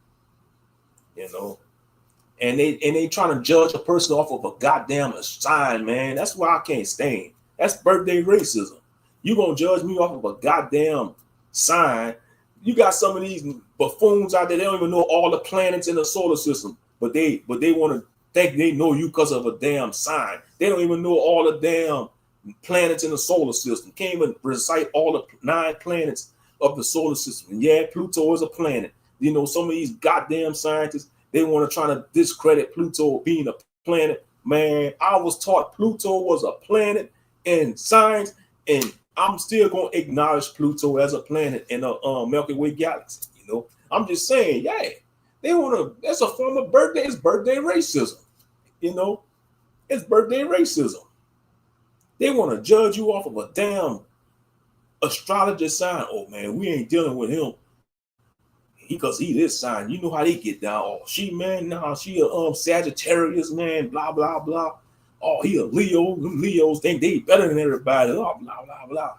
And they trying to judge a person off of a goddamn sign, man. That's why I can't stand. That's birthday racism. You gonna judge me off of a goddamn sign? You got some of these buffoons out there. They don't even know all the planets in the solar system, but they want to think they know you because of a damn sign. They don't even know all the damn planets in the solar system. Can't even recite all the 9 planets of the solar system. And yeah, Pluto is a planet. Some of these goddamn scientists, they want to try to discredit Pluto being a planet. Man, I was taught Pluto was a planet in science, and I'm still going to acknowledge Pluto as a planet in a Milky Way galaxy. I'm just saying, yeah, they want to. That's a form of birthday. It's birthday racism. It's birthday racism. They want to judge you off of a damn astrologer sign. Oh man, we ain't dealing with him because he this sign. You know how they get down. Oh, she a Sagittarius, man. Blah blah blah. Oh, he a Leo. Them Leos think they better than everybody. Oh, blah blah blah.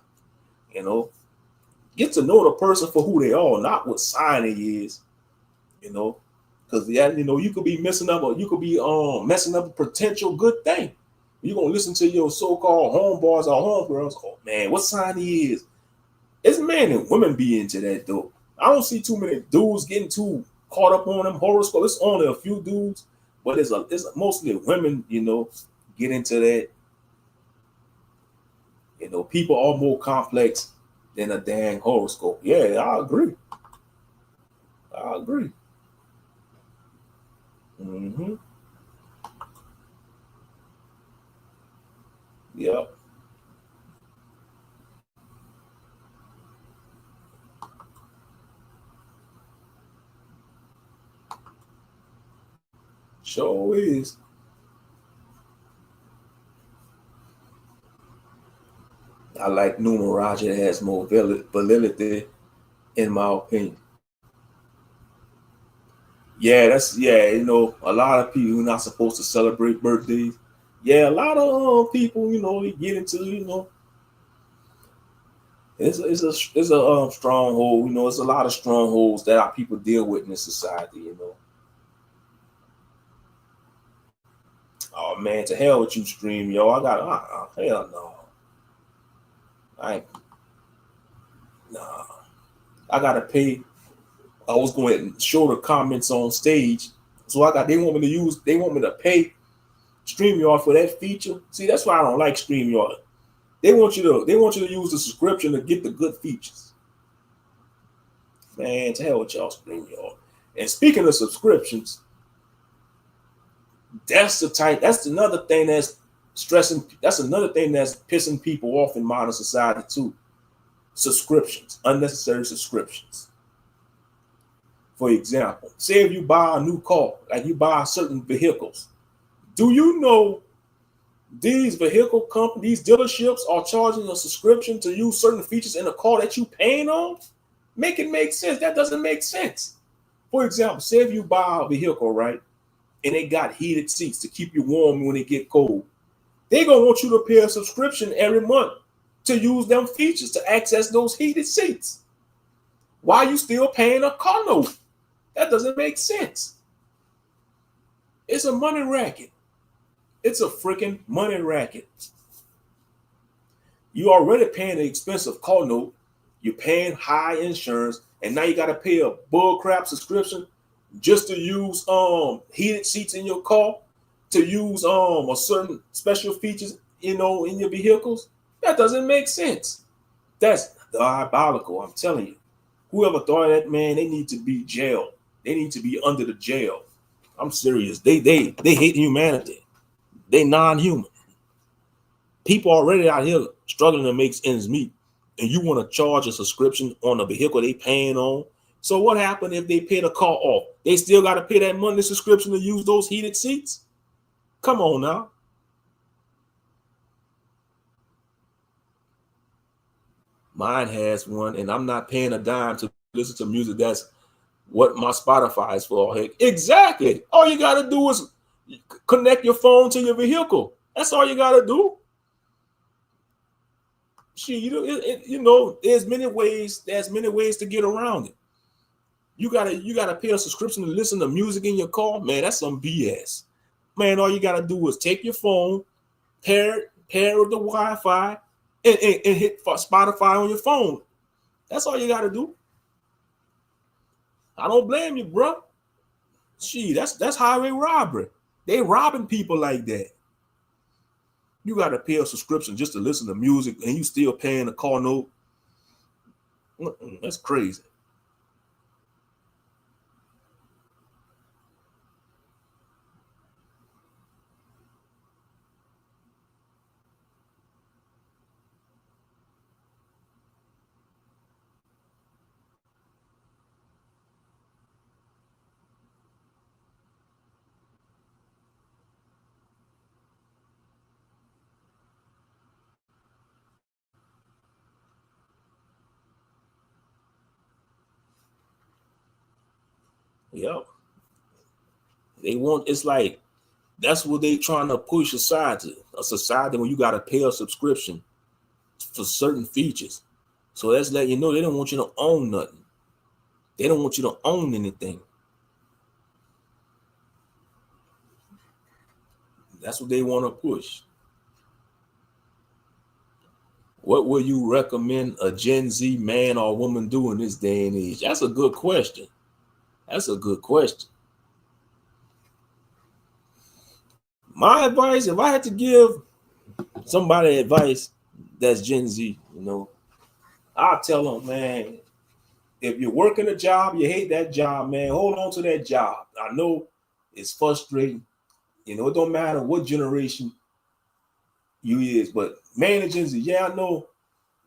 Get to know the person for who they are, not what sign he is. Because you could be messing up, or you could be messing up a potential good thing. You're gonna listen to your so-called homeboys or homegirls. Oh man, what sign he is? It's men and women be into that though. I don't see too many dudes getting too caught up on them horoscopes. It's only a few dudes, but it's mostly women, get into that. People are more complex than a dang horoscope. Yeah, I agree. Mm-hmm. Yep. Sure is. I like numerology. It has more validity, in my opinion. Yeah, a lot of people are not supposed to celebrate birthdays. Yeah, a lot of people, they get into, it's a stronghold. It's a lot of strongholds that our people deal with in this society. Oh man, to hell with you, stream, yo. I got hell no. Nah. I gotta pay. I was going to show the comments on stage, so they want me to pay StreamYard for that feature. See, that's why I don't like StreamYard. They want you to use the subscription to get the good features. Man, to hell with y'all, StreamYard. And speaking of subscriptions, that's another thing that's stressing. That's another thing that's pissing people off in modern society too. Subscriptions, unnecessary subscriptions. For example, say if you buy a new car, like you buy certain vehicles, do you know these vehicle companies, these dealerships are charging a subscription to use certain features in a car that you paying on? Make it make sense. That doesn't make sense. For example, say if you buy a vehicle, right, and they got heated seats to keep you warm when it get cold, they're gonna want you to pay a subscription every month to use them features to access those heated seats. Why are you still paying a car note? That doesn't make sense. It's a money racket. It's a freaking money racket. You already paying an expensive car note. You're paying high insurance, and now you got to pay a bull crap subscription just to use heated seats in your car, to use a certain special features, in your vehicles. That doesn't make sense. That's diabolical. I'm telling you. Whoever thought of that, man, they need to be jailed. They need to be under the jail. I'm serious. They hate humanity. They non-human. People already out here struggling to make ends meet, and you want to charge a subscription on a vehicle they paying on. So what happened if they pay the car off? They still got to pay that monthly subscription to use those heated seats? Come on now. Mine has one, and I'm not paying a dime to listen to music. That's what my Spotify is for. Heck, exactly. All you got to do is connect your phone to your vehicle. That's all you got to do. There's many ways. There's many ways to get around it. You gotta pay a subscription to listen to music in your car, man. That's some BS, man. All you gotta do is take your phone, pair with the Wi-Fi, and hit Spotify on your phone. That's all you gotta do. I don't blame you, bro. That's highway robbery. They robbing people like that. You got to pay a subscription just to listen to music, and you still paying a car note. That's crazy. Yep. It's like, that's what they trying to push a society when you got to pay a subscription for certain features. So that's letting you know they don't want you to own nothing. They don't want you to own anything. That's what they want to push. What would you recommend a Gen Z man or woman do in this day and age? That's a good question. That's a good question. My advice, if I had to give somebody advice that's Gen Z, I'll tell them, man, if you're working a job, you hate that job, man, hold on to that job. I know it's frustrating. It don't matter what generation you is, but man, Gen Z, yeah, I know.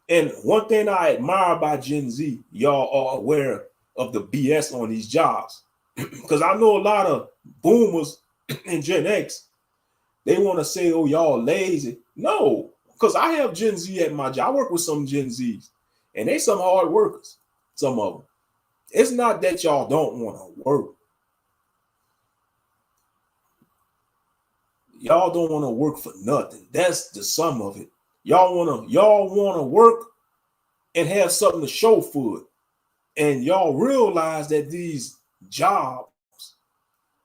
And one thing I admire about Gen Z, y'all are aware of the BS on these jobs. Because I know a lot of boomers and Gen X, they want to say, oh, y'all lazy. No, because I have Gen Z at my job. I work with some Gen Zs, and they some hard workers, some of them. It's not that y'all don't want to work. Y'all don't want to work for nothing. That's the sum of it. Y'all want to work and have something to show for it. And y'all realize that these jobs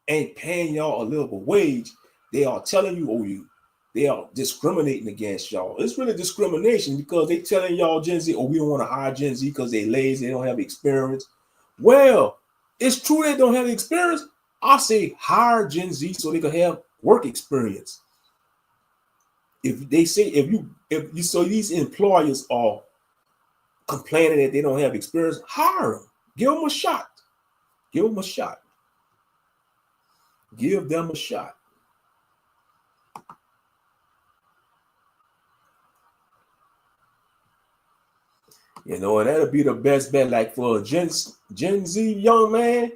ain't paying y'all a livable wage. They are telling you, they are discriminating against y'all. It's really discrimination because they telling y'all Gen Z, we don't want to hire Gen Z because they lazy, they don't have experience. Well, it's true they don't have experience. I say hire Gen Z so they can have work experience. If they say so these employers are complaining that they don't have experience, hire them. Give them a shot. Give them a shot. Give them a shot. And that'll be the best bet. Like for a Gen Z young man,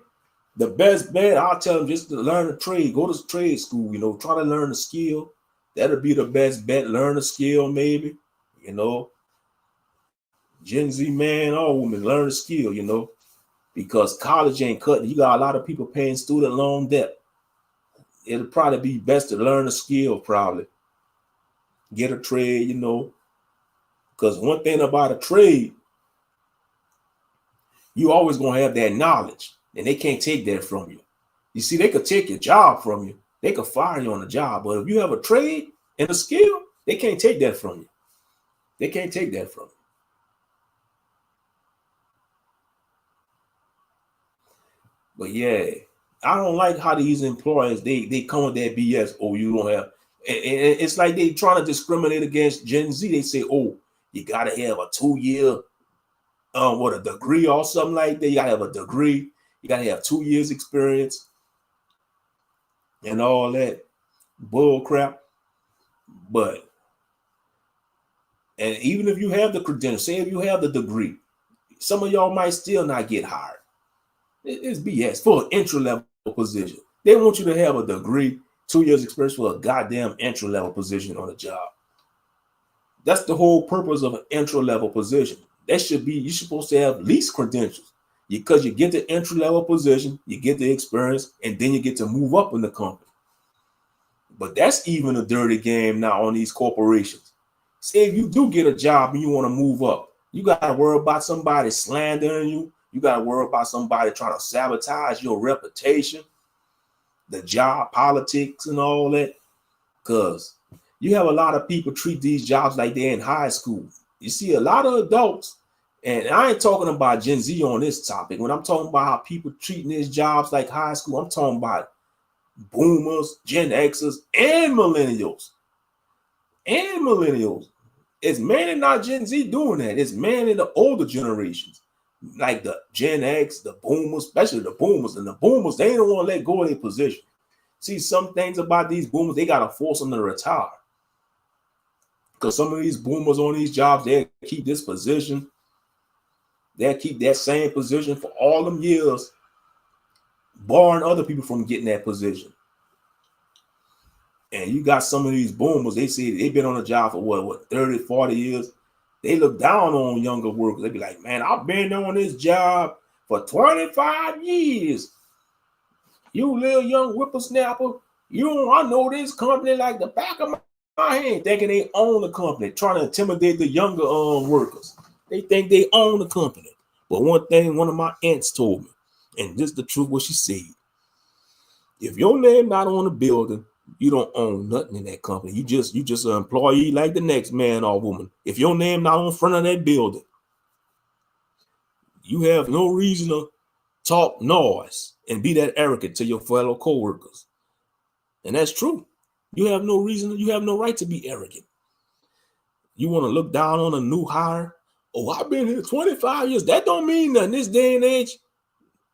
the best bet, I'll tell them just to learn a trade. Go to trade school, try to learn a skill. That'll be the best bet. Learn a skill, maybe, Gen Z man or woman, learn a skill, because college ain't cutting. You got a lot of people paying student loan debt. It'll probably be best to learn a skill, probably. Get a trade, because one thing about a trade, you always going to have that knowledge, and they can't take that from you. You see, they could take your job from you, They could fire you on the job, but if you have a trade and a skill, they can't take that from you. They can't take that from you. But yeah, I don't like how these employers they come with that BS. Oh, you don't have, and it's like they trying to discriminate against Gen Z. They say, oh, you gotta have a 2-year, what, a degree or something like that. You gotta have a degree. You gotta have 2 years experience, and all that bull crap. But and even if you have the credentials, say if you have the degree, some of y'all might still not get hired. It's BS for an entry-level position. They want you to have a degree, 2 years experience for a goddamn entry-level position on a job. That's the whole purpose of an entry-level position. That should be, you're supposed to have least credentials, because you get the entry-level position, you get the experience, and then you get to move up in the company. But that's even a dirty game now on these corporations. Say if you do get a job and you want to move up, you got to worry about somebody slandering you. You got to worry about somebody trying to sabotage your reputation, the job politics and all that. Because you have a lot of people treat these jobs like they're in high school. You see a lot of adults, and I ain't talking about Gen Z on this topic. When I'm talking about how people treating these jobs like high school, I'm talking about boomers, Gen Xers, and millennials. And millennials. It's mainly not Gen Z doing that. It's mainly the older generations, like the Gen X, the boomers, especially the boomers. And the boomers, they don't want to let go of their position. See, some things about these boomers, they got to force them to retire. Because some of these boomers on these jobs, they'll keep this position. They'll keep that same position for all them years, barring other people from getting that position. And you got some of these boomers, they say they've been on a job for what 30, 40 years. They look down on younger workers. They be like, man, I've been on this job for 25 years. You little young whippersnapper, I know this company like the back of my hand, thinking they own the company, trying to intimidate the younger workers. They think they own the company. But one thing one of my aunts told me, and this is the truth what she said, if your name not on the building, you don't own nothing in that company. You just an employee like the next man or woman. If your name not on front of that building, you have no reason to talk noise and be that arrogant to your fellow co-workers. And that's true. You have no reason, you have no right to be arrogant. You want to look down on a new hire? Oh, I've been here 25 years. That don't mean nothing. This day and age,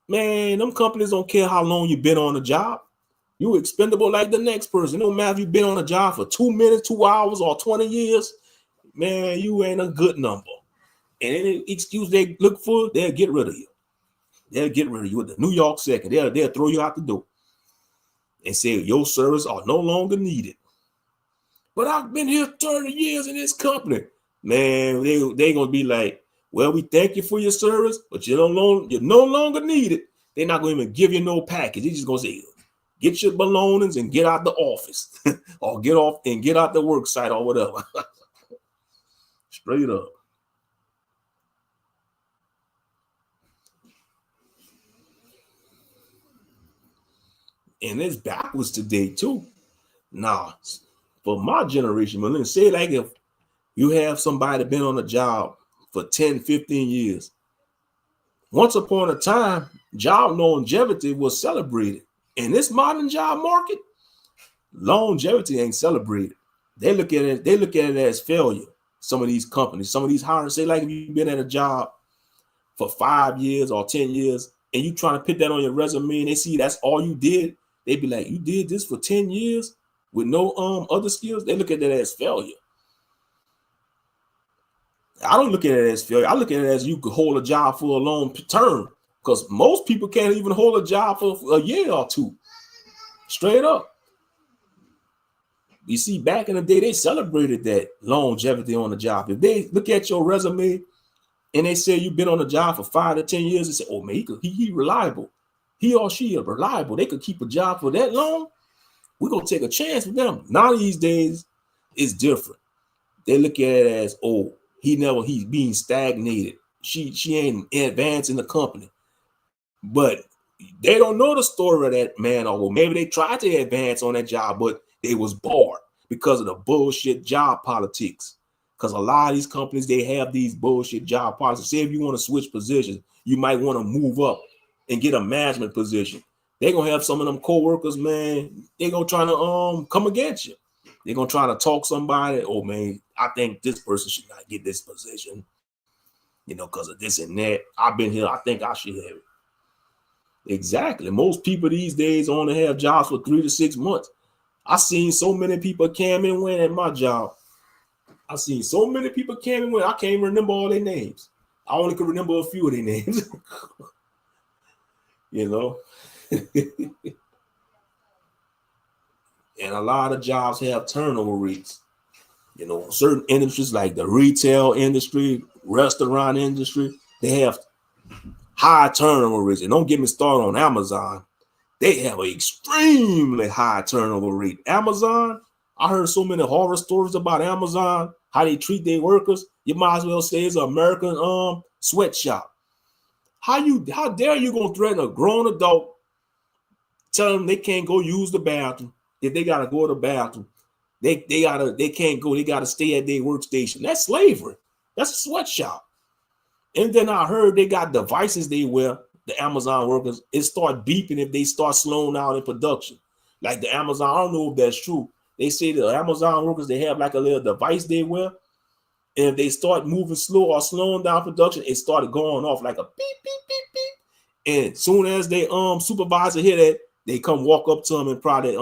man, them companies don't care how long you've been on the job. You expendable like the next person. No matter if you've been on a job for 2 minutes, 2 hours, or 20 years, man, you ain't a good number. And any excuse they look for, they'll get rid of you. They'll get rid of you with the New York second. They'll throw you out the door and say your services are no longer needed. But I've been here 30 years in this company. Man, they gonna be like, well, we thank you for your service, but you're no longer needed. They're not gonna even give you no package. They're just gonna say, get your belongings and get out the office or get off and get out the work site or whatever. Straight up. And it's backwards today too. Nah, for my generation, man, let's say like if you have somebody been on a job for 10, 15 years, once upon a time, job longevity was celebrated. In this modern job market, longevity ain't celebrated. They look at it as failure. Some of these companies, some of these hirers, say like if you've been at a job for 5 years or 10 years and you trying to put that on your resume and they see that's all you did, they be like, you did this for 10 years with no other skills? They look at that as failure. I don't look at it as failure. I look at it as you could hold a job for a long term, because most people can't even hold a job for a year or two. Straight up. You see, back in the day, they celebrated that longevity on the job. If they look at your resume and they say you've been on the job for 5 to 10 years, they say, oh man, he reliable. He or she is reliable. They could keep a job for that long. We're gonna take a chance with them. Now these days, it's different. They look at it as, oh, he's being stagnated. She ain't advancing the company. But They don't know the story of that man, or maybe they tried to advance on that job, but they was barred because of the bullshit job politics. Because a lot of these companies, they have these bullshit job politics. Say if you want to switch positions, you might want to move up and get a management position. They're gonna have some of them co-workers, man. They're gonna try to come against you. They're gonna try to talk somebody. Oh man, I think this person should not get this position, because of this and that. I've been here. I think I should have it. Exactly. Most people these days only have jobs for 3 to 6 months. I seen so many people came and went at my job. I seen so many people came and went. I can't even remember all their names. I only could remember a few of their names. And a lot of jobs have turnover rates. Certain industries like the retail industry, restaurant industry, they have high turnover rates. And don't get me started on Amazon. They have an extremely high turnover rate. Amazon, I heard so many horror stories about Amazon, how they treat their workers. You might as well say it's an American sweatshop. How dare you gonna threaten a grown adult, tell them they can't go use the bathroom? If they gotta go to the bathroom, they can't go, they gotta stay at their workstation. That's slavery. That's a sweatshop. And then I heard they got devices they wear, the Amazon workers, it start beeping if they start slowing down in production. Like the Amazon, I don't know if that's true. They say the Amazon workers, they have like a little device they wear. And if they start moving slow or slowing down production, it started going off like a beep, beep, beep, beep. And as soon as they supervisor hear that, they come walk up to them and probably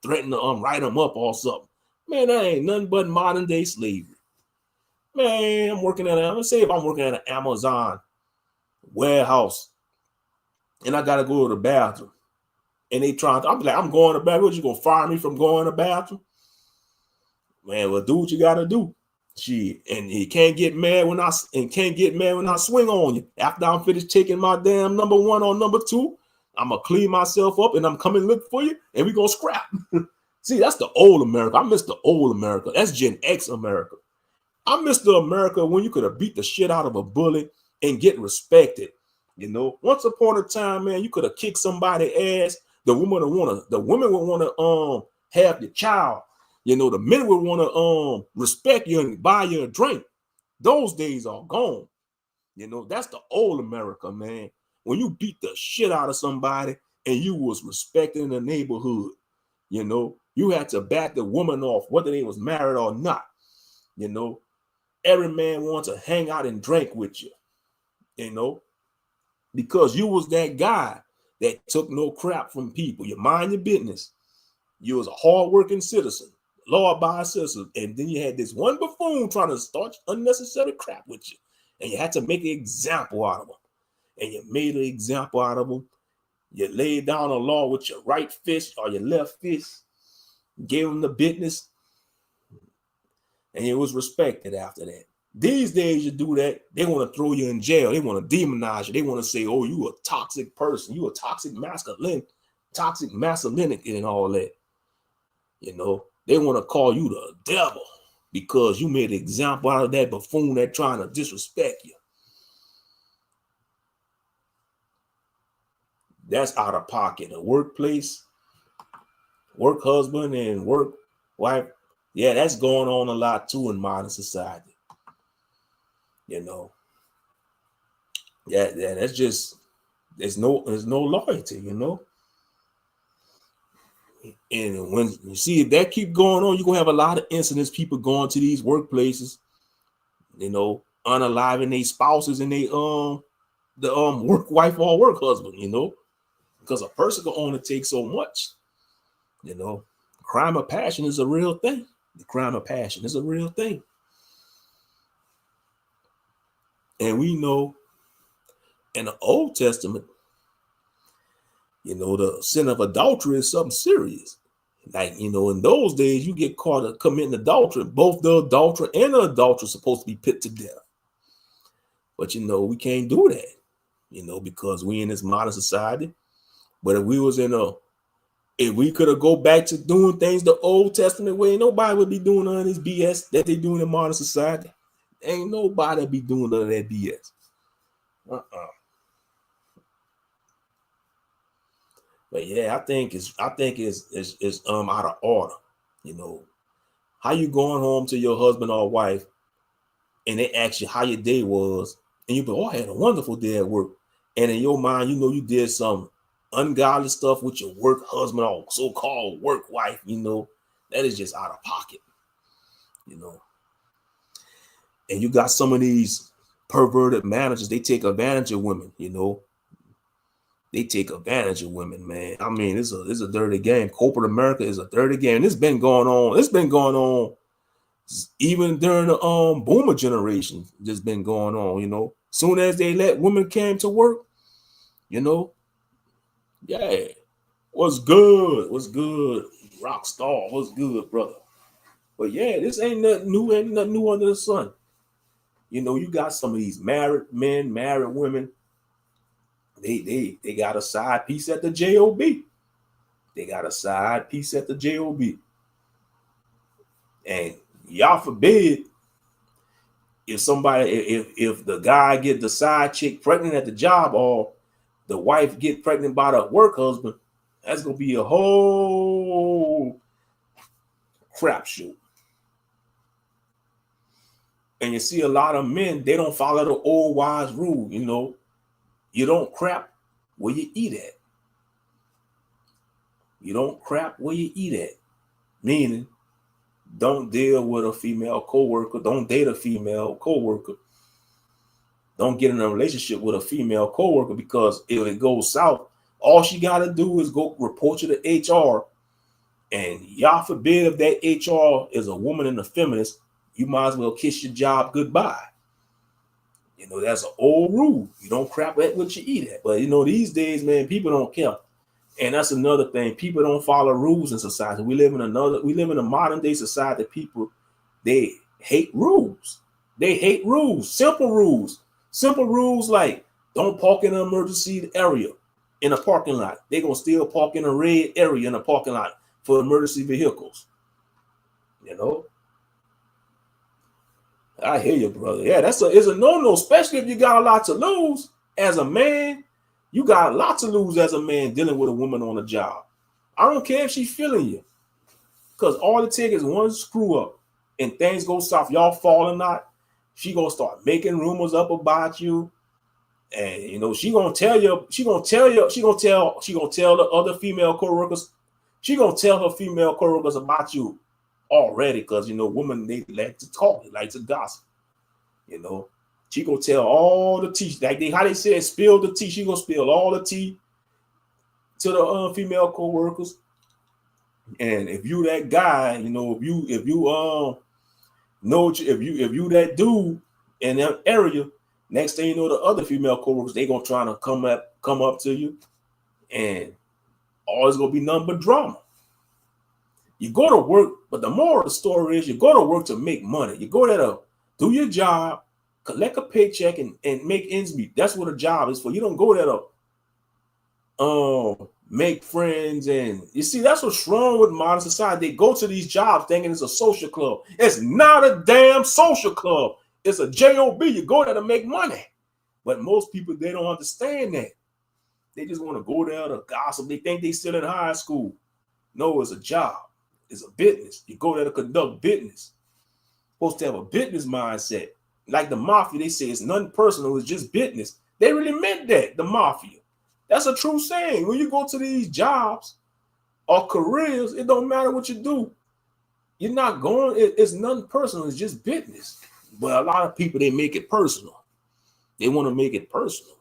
threaten to write them up or something. Man, that ain't nothing but modern day slavery. Man, I'm working at let's say if I'm working at an Amazon warehouse and I gotta go to the bathroom, and they trying to, I'm like, I'm going to the bathroom. You gonna fire me from going to the bathroom? Man, well, do what you gotta do. Shit, and you can't get mad when I swing on you. After I'm finished taking my damn number 1 or number 2, I'm gonna clean myself up and I'm coming look for you, and we gonna scrap. See, that's the old America. I miss the old America. That's Gen X America. I miss the America when you could have beat the shit out of a bully and get respected. Once upon a time, man, you could have kicked somebody's ass. The women would want to have your child. The men would want to respect you and buy you a drink. Those days are gone. That's the old America, man. When you beat the shit out of somebody and you was respected in the neighborhood, you had to back the woman off, whether they was married or not. Every man wants to hang out and drink with you, because you was that guy that took no crap from people. You mind your business. You was a hardworking citizen, law-abiding citizen, and then you had this one buffoon trying to start unnecessary crap with you, and you had to make an example out of him. And you made an example out of him. You laid down a law with your right fist or your left fist, gave him the business, and it was respected after that. These days, you do that, they want to throw you in jail. They want to demonize you. They want to say, oh, you a toxic person. You a toxic masculinity and all that. They want to call you the devil because you made an example out of that buffoon that trying to disrespect you. That's out of pocket. A workplace, work husband and work wife, yeah, that's going on a lot too in modern society. Yeah, that's just there's no loyalty, And when you see if that keep going on, you're gonna have a lot of incidents, people going to these workplaces, unaliving their spouses and they work wife or work husband, because a person can only take so much. Crime of passion is a real thing. The crime of passion is a real thing. And we know in the Old Testament, the sin of adultery is something serious. Like, in those days, you get caught committing adultery. Both the adulterer and the adulterer are supposed to be put to death. But, we can't do that, because we in this modern society. But if we could have go back to doing things the Old Testament way, nobody would be doing none of this BS that they doing in modern society. Ain't nobody be doing none of that BS. But yeah, I think it's out of order. You know, how you going home to your husband or wife and they ask you how your day was, and you be, oh, I had a wonderful day at work. And in your mind, you know you did some ungodly stuff with your work husband or so-called work wife, you know, that is just out of pocket, you know. And you got some of these perverted managers, they take advantage of women, you know. They take advantage of women, man. I mean, it's a dirty game. Corporate America is a dirty game. It's been going on. It's been going on even during the boomer generation. Just been going on, you know. Soon as they let women came to work, you know, yeah, what's good? What's good? Rockstar, what's good, brother? But yeah, this ain't nothing new. Ain't nothing new under the sun. You know, you got some of these married men, married women. They got a side piece at the job. They got a side piece at the job, and y'all forbid if somebody if the guy get the side chick pregnant at the job or the wife get pregnant by the work husband, that's gonna be a whole crapshoot. And you see a lot of men, they don't follow the old wise rule, you know. You don't crap where you eat at. You don't crap where you eat at. Meaning, don't deal with a female coworker. Don't date a female coworker. Don't get in a relationship with a female coworker, because if it goes south, all she got to do is go report you to HR. And y'all forbid if that HR is a woman and a feminist, you might as well kiss your job goodbye. You know, that's an old rule. You don't crap at what you eat at. But, you know, these days, man, people don't care. And that's another thing. People don't follow rules in society. We live in a modern day society. People, they hate rules. They hate rules. Simple rules. Simple rules like don't park in an emergency area in a parking lot. They're going to still park in a red area in a parking lot for emergency vehicles. You know? I hear you, brother. Yeah, it's a no-no, especially if you got a lot to lose as a man. You got a lot to lose as a man dealing with a woman on a job. I don't care if she's feeling you, because all it takes is one screw up and things go south. Y'all falling out. She gonna start making rumors up about you, and you know she gonna tell the other female coworkers. She gonna tell her female coworkers about you already, because you know women, they like to talk, they like to gossip. You know, she gonna tell all the tea, like how they said, spill the tea. She gonna spill all the tea to the female coworkers. And if you that guy, you know, if you that dude in that area, next thing you know, the other female coworkers, they gonna try to come up to you, and always gonna be nothing but drama. You go to work, but the moral of the story is you go to work to make money. You go there to do your job, collect a paycheck, and make ends meet. That's what a job is for. You don't go there to make friends. And you see, that's what's wrong with modern society. They go to these jobs thinking it's a social club. It's not a damn social club. It's a job. You go there to make money. But most people, they don't understand that. They just want to go there to gossip. They think they still in high school. No, it's a job. It's a business. You go there to conduct business. Supposed to have a business mindset. Like the mafia, they say it's nothing personal, it's just business. They really meant that, the mafia. That's a true saying. When you go to these jobs or careers, it don't matter what you do. You're not going, it's nothing personal, it's just business. But a lot of people, they make it personal. They want to make it personal.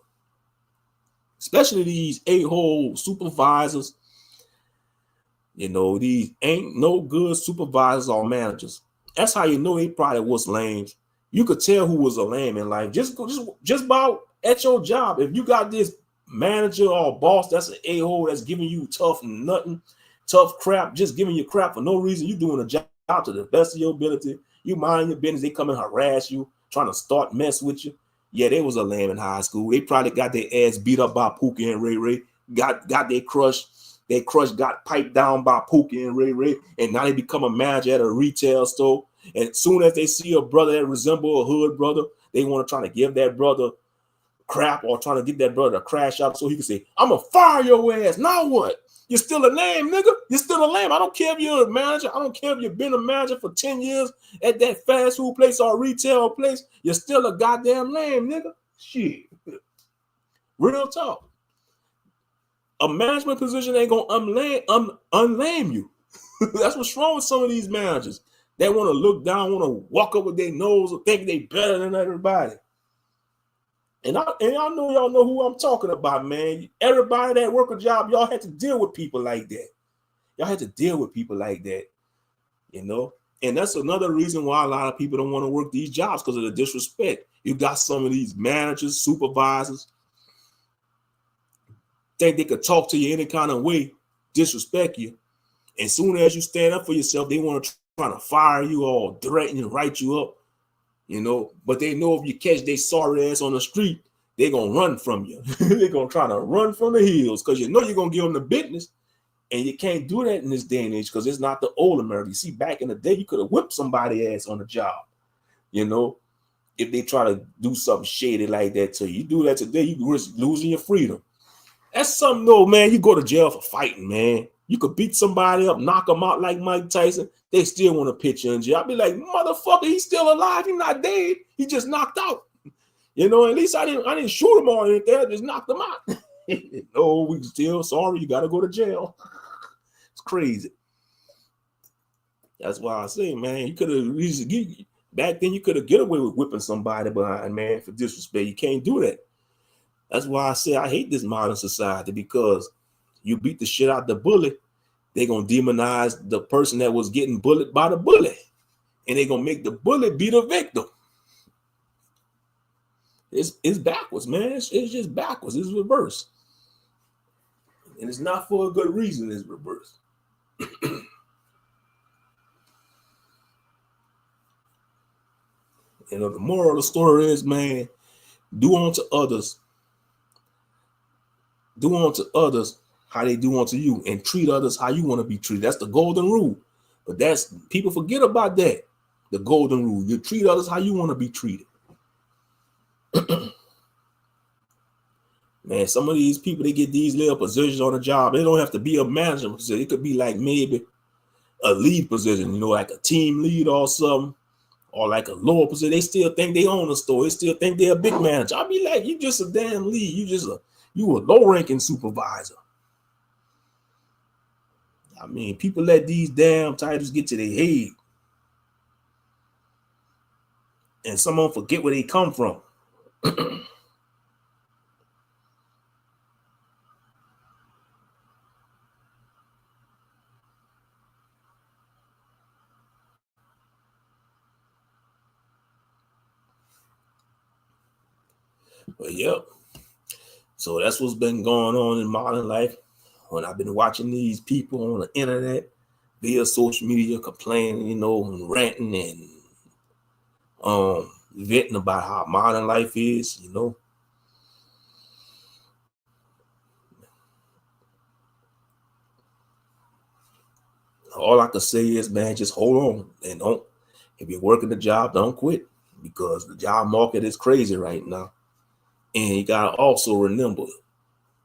Especially these a-hole supervisors. You know, these ain't no good supervisors or managers. That's how you know they probably was lame. You could tell who was a lame in life. Just about at your job. If you got this manager or boss that's an a-hole that's giving you tough crap, just giving you crap for no reason, you doing a job to the best of your ability. You mind your business, they come and harass you, trying to start mess with you. Yeah, they was a lame in high school. They probably got their ass beat up by Pookie and Ray Ray. Got their crush. Their crush got piped down by Pookie and Ray Ray, and now they become a manager at a retail store. And as soon as they see a brother that resembles a hood brother, they want to try to give that brother crap or trying to get that brother to crash out so he can say, I'm gonna fire your ass. Now what? You're still a lame, nigga. You're still a lame. I don't care if you're a manager. I don't care if you've been a manager for 10 years at that fast food place or retail place. You're still a goddamn lame, nigga. Shit. Real talk. A management position ain't gonna unlame you. That's what's wrong with some of these managers. They want to look down, want to walk up with their nose or think they better than everybody. And y'all know who I'm talking about, man. Everybody that work a job, y'all had to deal with people like that. Y'all had to deal with people like that, you know? And that's another reason why a lot of people don't want to work these jobs, because of the disrespect. You got some of these managers, supervisors, think they could talk to you any kind of way, disrespect you. And soon as you stand up for yourself, they want to try to fire you or threaten you, write you up, you know. But they know if you catch their sorry ass on the street, they're going to run from you. They're going to try to run from the hills because you know you're going to give them the business. And you can't do that in this day and age because it's not the old America. You see, back in the day, you could have whipped somebody's ass on the job, you know, if they try to do something shady like that to you. You do that today, you risk losing your freedom. That's something, though, man. You go to jail for fighting, man. You could beat somebody up, knock them out like Mike Tyson. They still want to pitch you in jail. I'll be like, motherfucker, he's still alive. He's not dead. He just knocked out. You know, at least I didn't shoot him or anything. I just knocked him out. No, we still sorry. You got to go to jail. It's crazy. That's why I say, man, you could have back then. You could have get away with whipping somebody behind, man, for disrespect. You can't do that. That's why I say I hate this modern society, because you beat the shit out the bully, they're going to demonize the person that was getting bullied by the bully. And they're going to make the bully be the victim. It's backwards, man. It's just backwards. It's reverse. And it's not for a good reason. It's reverse. You know, the moral of the story is, man, do unto others how they do unto you, and treat others how you want to be treated. That's the golden rule. But that's, people forget about that. The golden rule. You treat others how you want to be treated. Man, some of these people, they get these little positions on the job. They don't have to be a manager position. It could be like maybe a lead position, you know, like a team lead or something, or like a lower position. They still think they own the store. They still think they're a big manager. I'll be like, you just a damn lead. You a low-ranking supervisor. I mean, people let these damn titles get to their head, and some of them forget where they come from. But yep. So that's what's been going on in modern life. When I've been watching these people on the internet via social media complaining, you know, and ranting and venting about how modern life is, you know. All I can say is, man, just hold on and don't. If you're working the job, don't quit, because the job market is crazy right now. And you gotta also remember,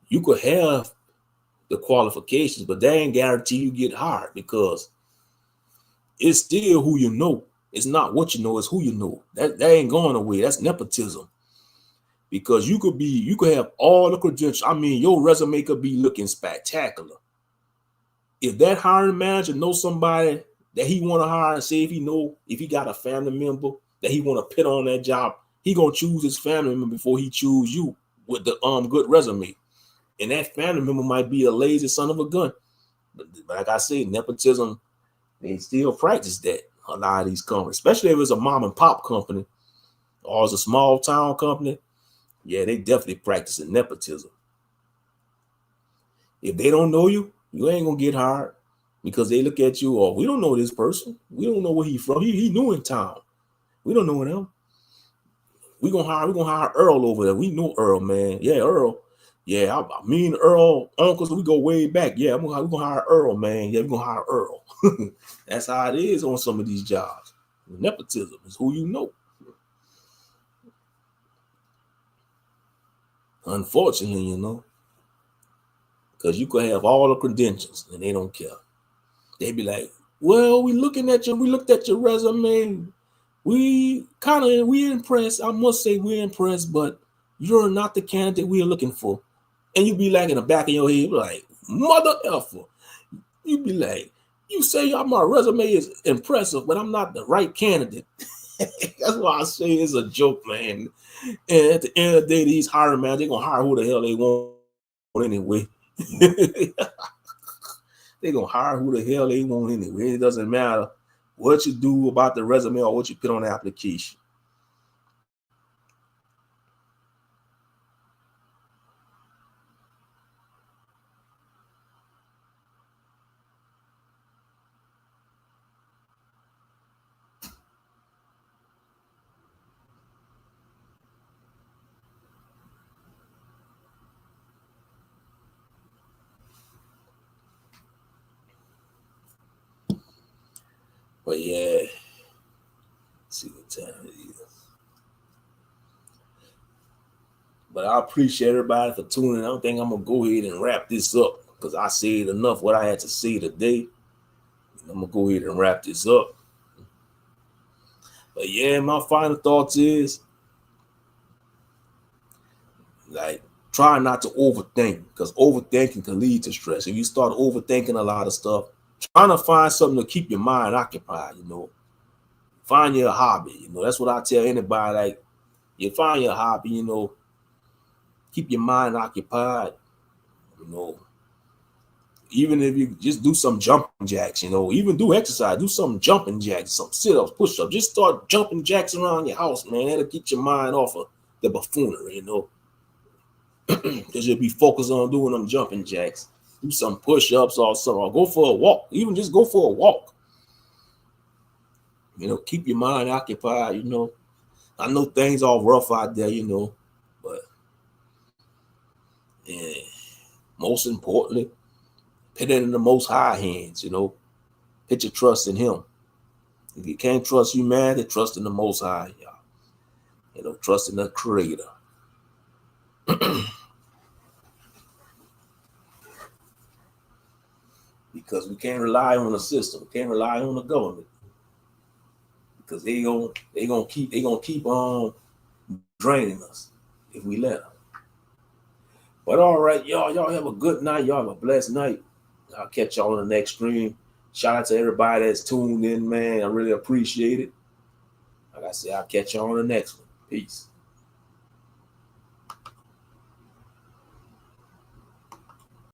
you could have the qualifications, but they ain't guarantee you get hired, because it's still who you know. It's not what you know, it's who you know. That ain't going away. That's nepotism. Because you could have all the credentials. I mean, your resume could be looking spectacular. If that hiring manager knows somebody that he want to hire, and say if he got a family member that he want to put on that job, he gonna choose his family member before he choose you with the good resume. And that family member might be a lazy son of a gun. But like I say, nepotism, they still practice that. A lot of these companies, especially if it's a mom and pop company or it's a small town company, yeah, they definitely practicing nepotism. If they don't know you, you ain't gonna get hired, because they look at you, oh, we don't know this person. We don't know where he's from. He new in town. We don't know him. We're gonna hire Earl over there. We know Earl, man. Yeah, Earl. Yeah, me and Earl uncles, we go way back. Yeah, we're gonna hire Earl, man. Yeah, we're gonna hire Earl. That's how it is on some of these jobs. Nepotism is who you know. Unfortunately, you know, because you could have all the credentials and they don't care. They be like, well, we looked at your resume. We impressed. I must say we're impressed, but you're not the candidate we're looking for. And you be like in the back of your head, like, mother effer. You be like, you say my resume is impressive, but I'm not the right candidate. That's why I say it's a joke, man. And at the end of the day, these hiring managers, they're gonna hire who the hell they want anyway. They're gonna hire who the hell they want anyway. It doesn't matter what you do about the resume or what you put on the application. But yeah, let's see what time it is. But I appreciate everybody for tuning in. I don't think I'm gonna go ahead and wrap this up because I said enough what I had to say today. I'm gonna go ahead and wrap this up. But yeah, my final thoughts is like try not to overthink because overthinking can lead to stress. If you start overthinking a lot of stuff, trying to find something to keep your mind occupied, you know. Find your hobby, you know. That's what I tell anybody. Like, you find your hobby, you know, keep your mind occupied, you know. Even if you just do some jumping jacks, you know, even do exercise, do some jumping jacks, some sit-ups, push-ups. Just start jumping jacks around your house, man. That'll get your mind off of the buffoonery, you know. Because you'll be focused on doing them jumping jacks. Do some push-ups or something, or go for a walk. Even just go for a walk. You know, keep your mind occupied, you know. I know things are rough out there, you know, but yeah, most importantly, put it in the Most High hands, you know. Put your trust in Him. If you can't trust humanity, trust in the Most High, y'all. You know, trust in the Creator. Because we can't rely on the system. We can't rely on the government. Because they gonna keep on draining us if we let them. But all right, y'all have a good night. Y'all have a blessed night. I'll catch y'all on the next stream. Shout out to everybody that's tuned in, man. I really appreciate it. Like I said, I'll catch y'all on the next one. Peace.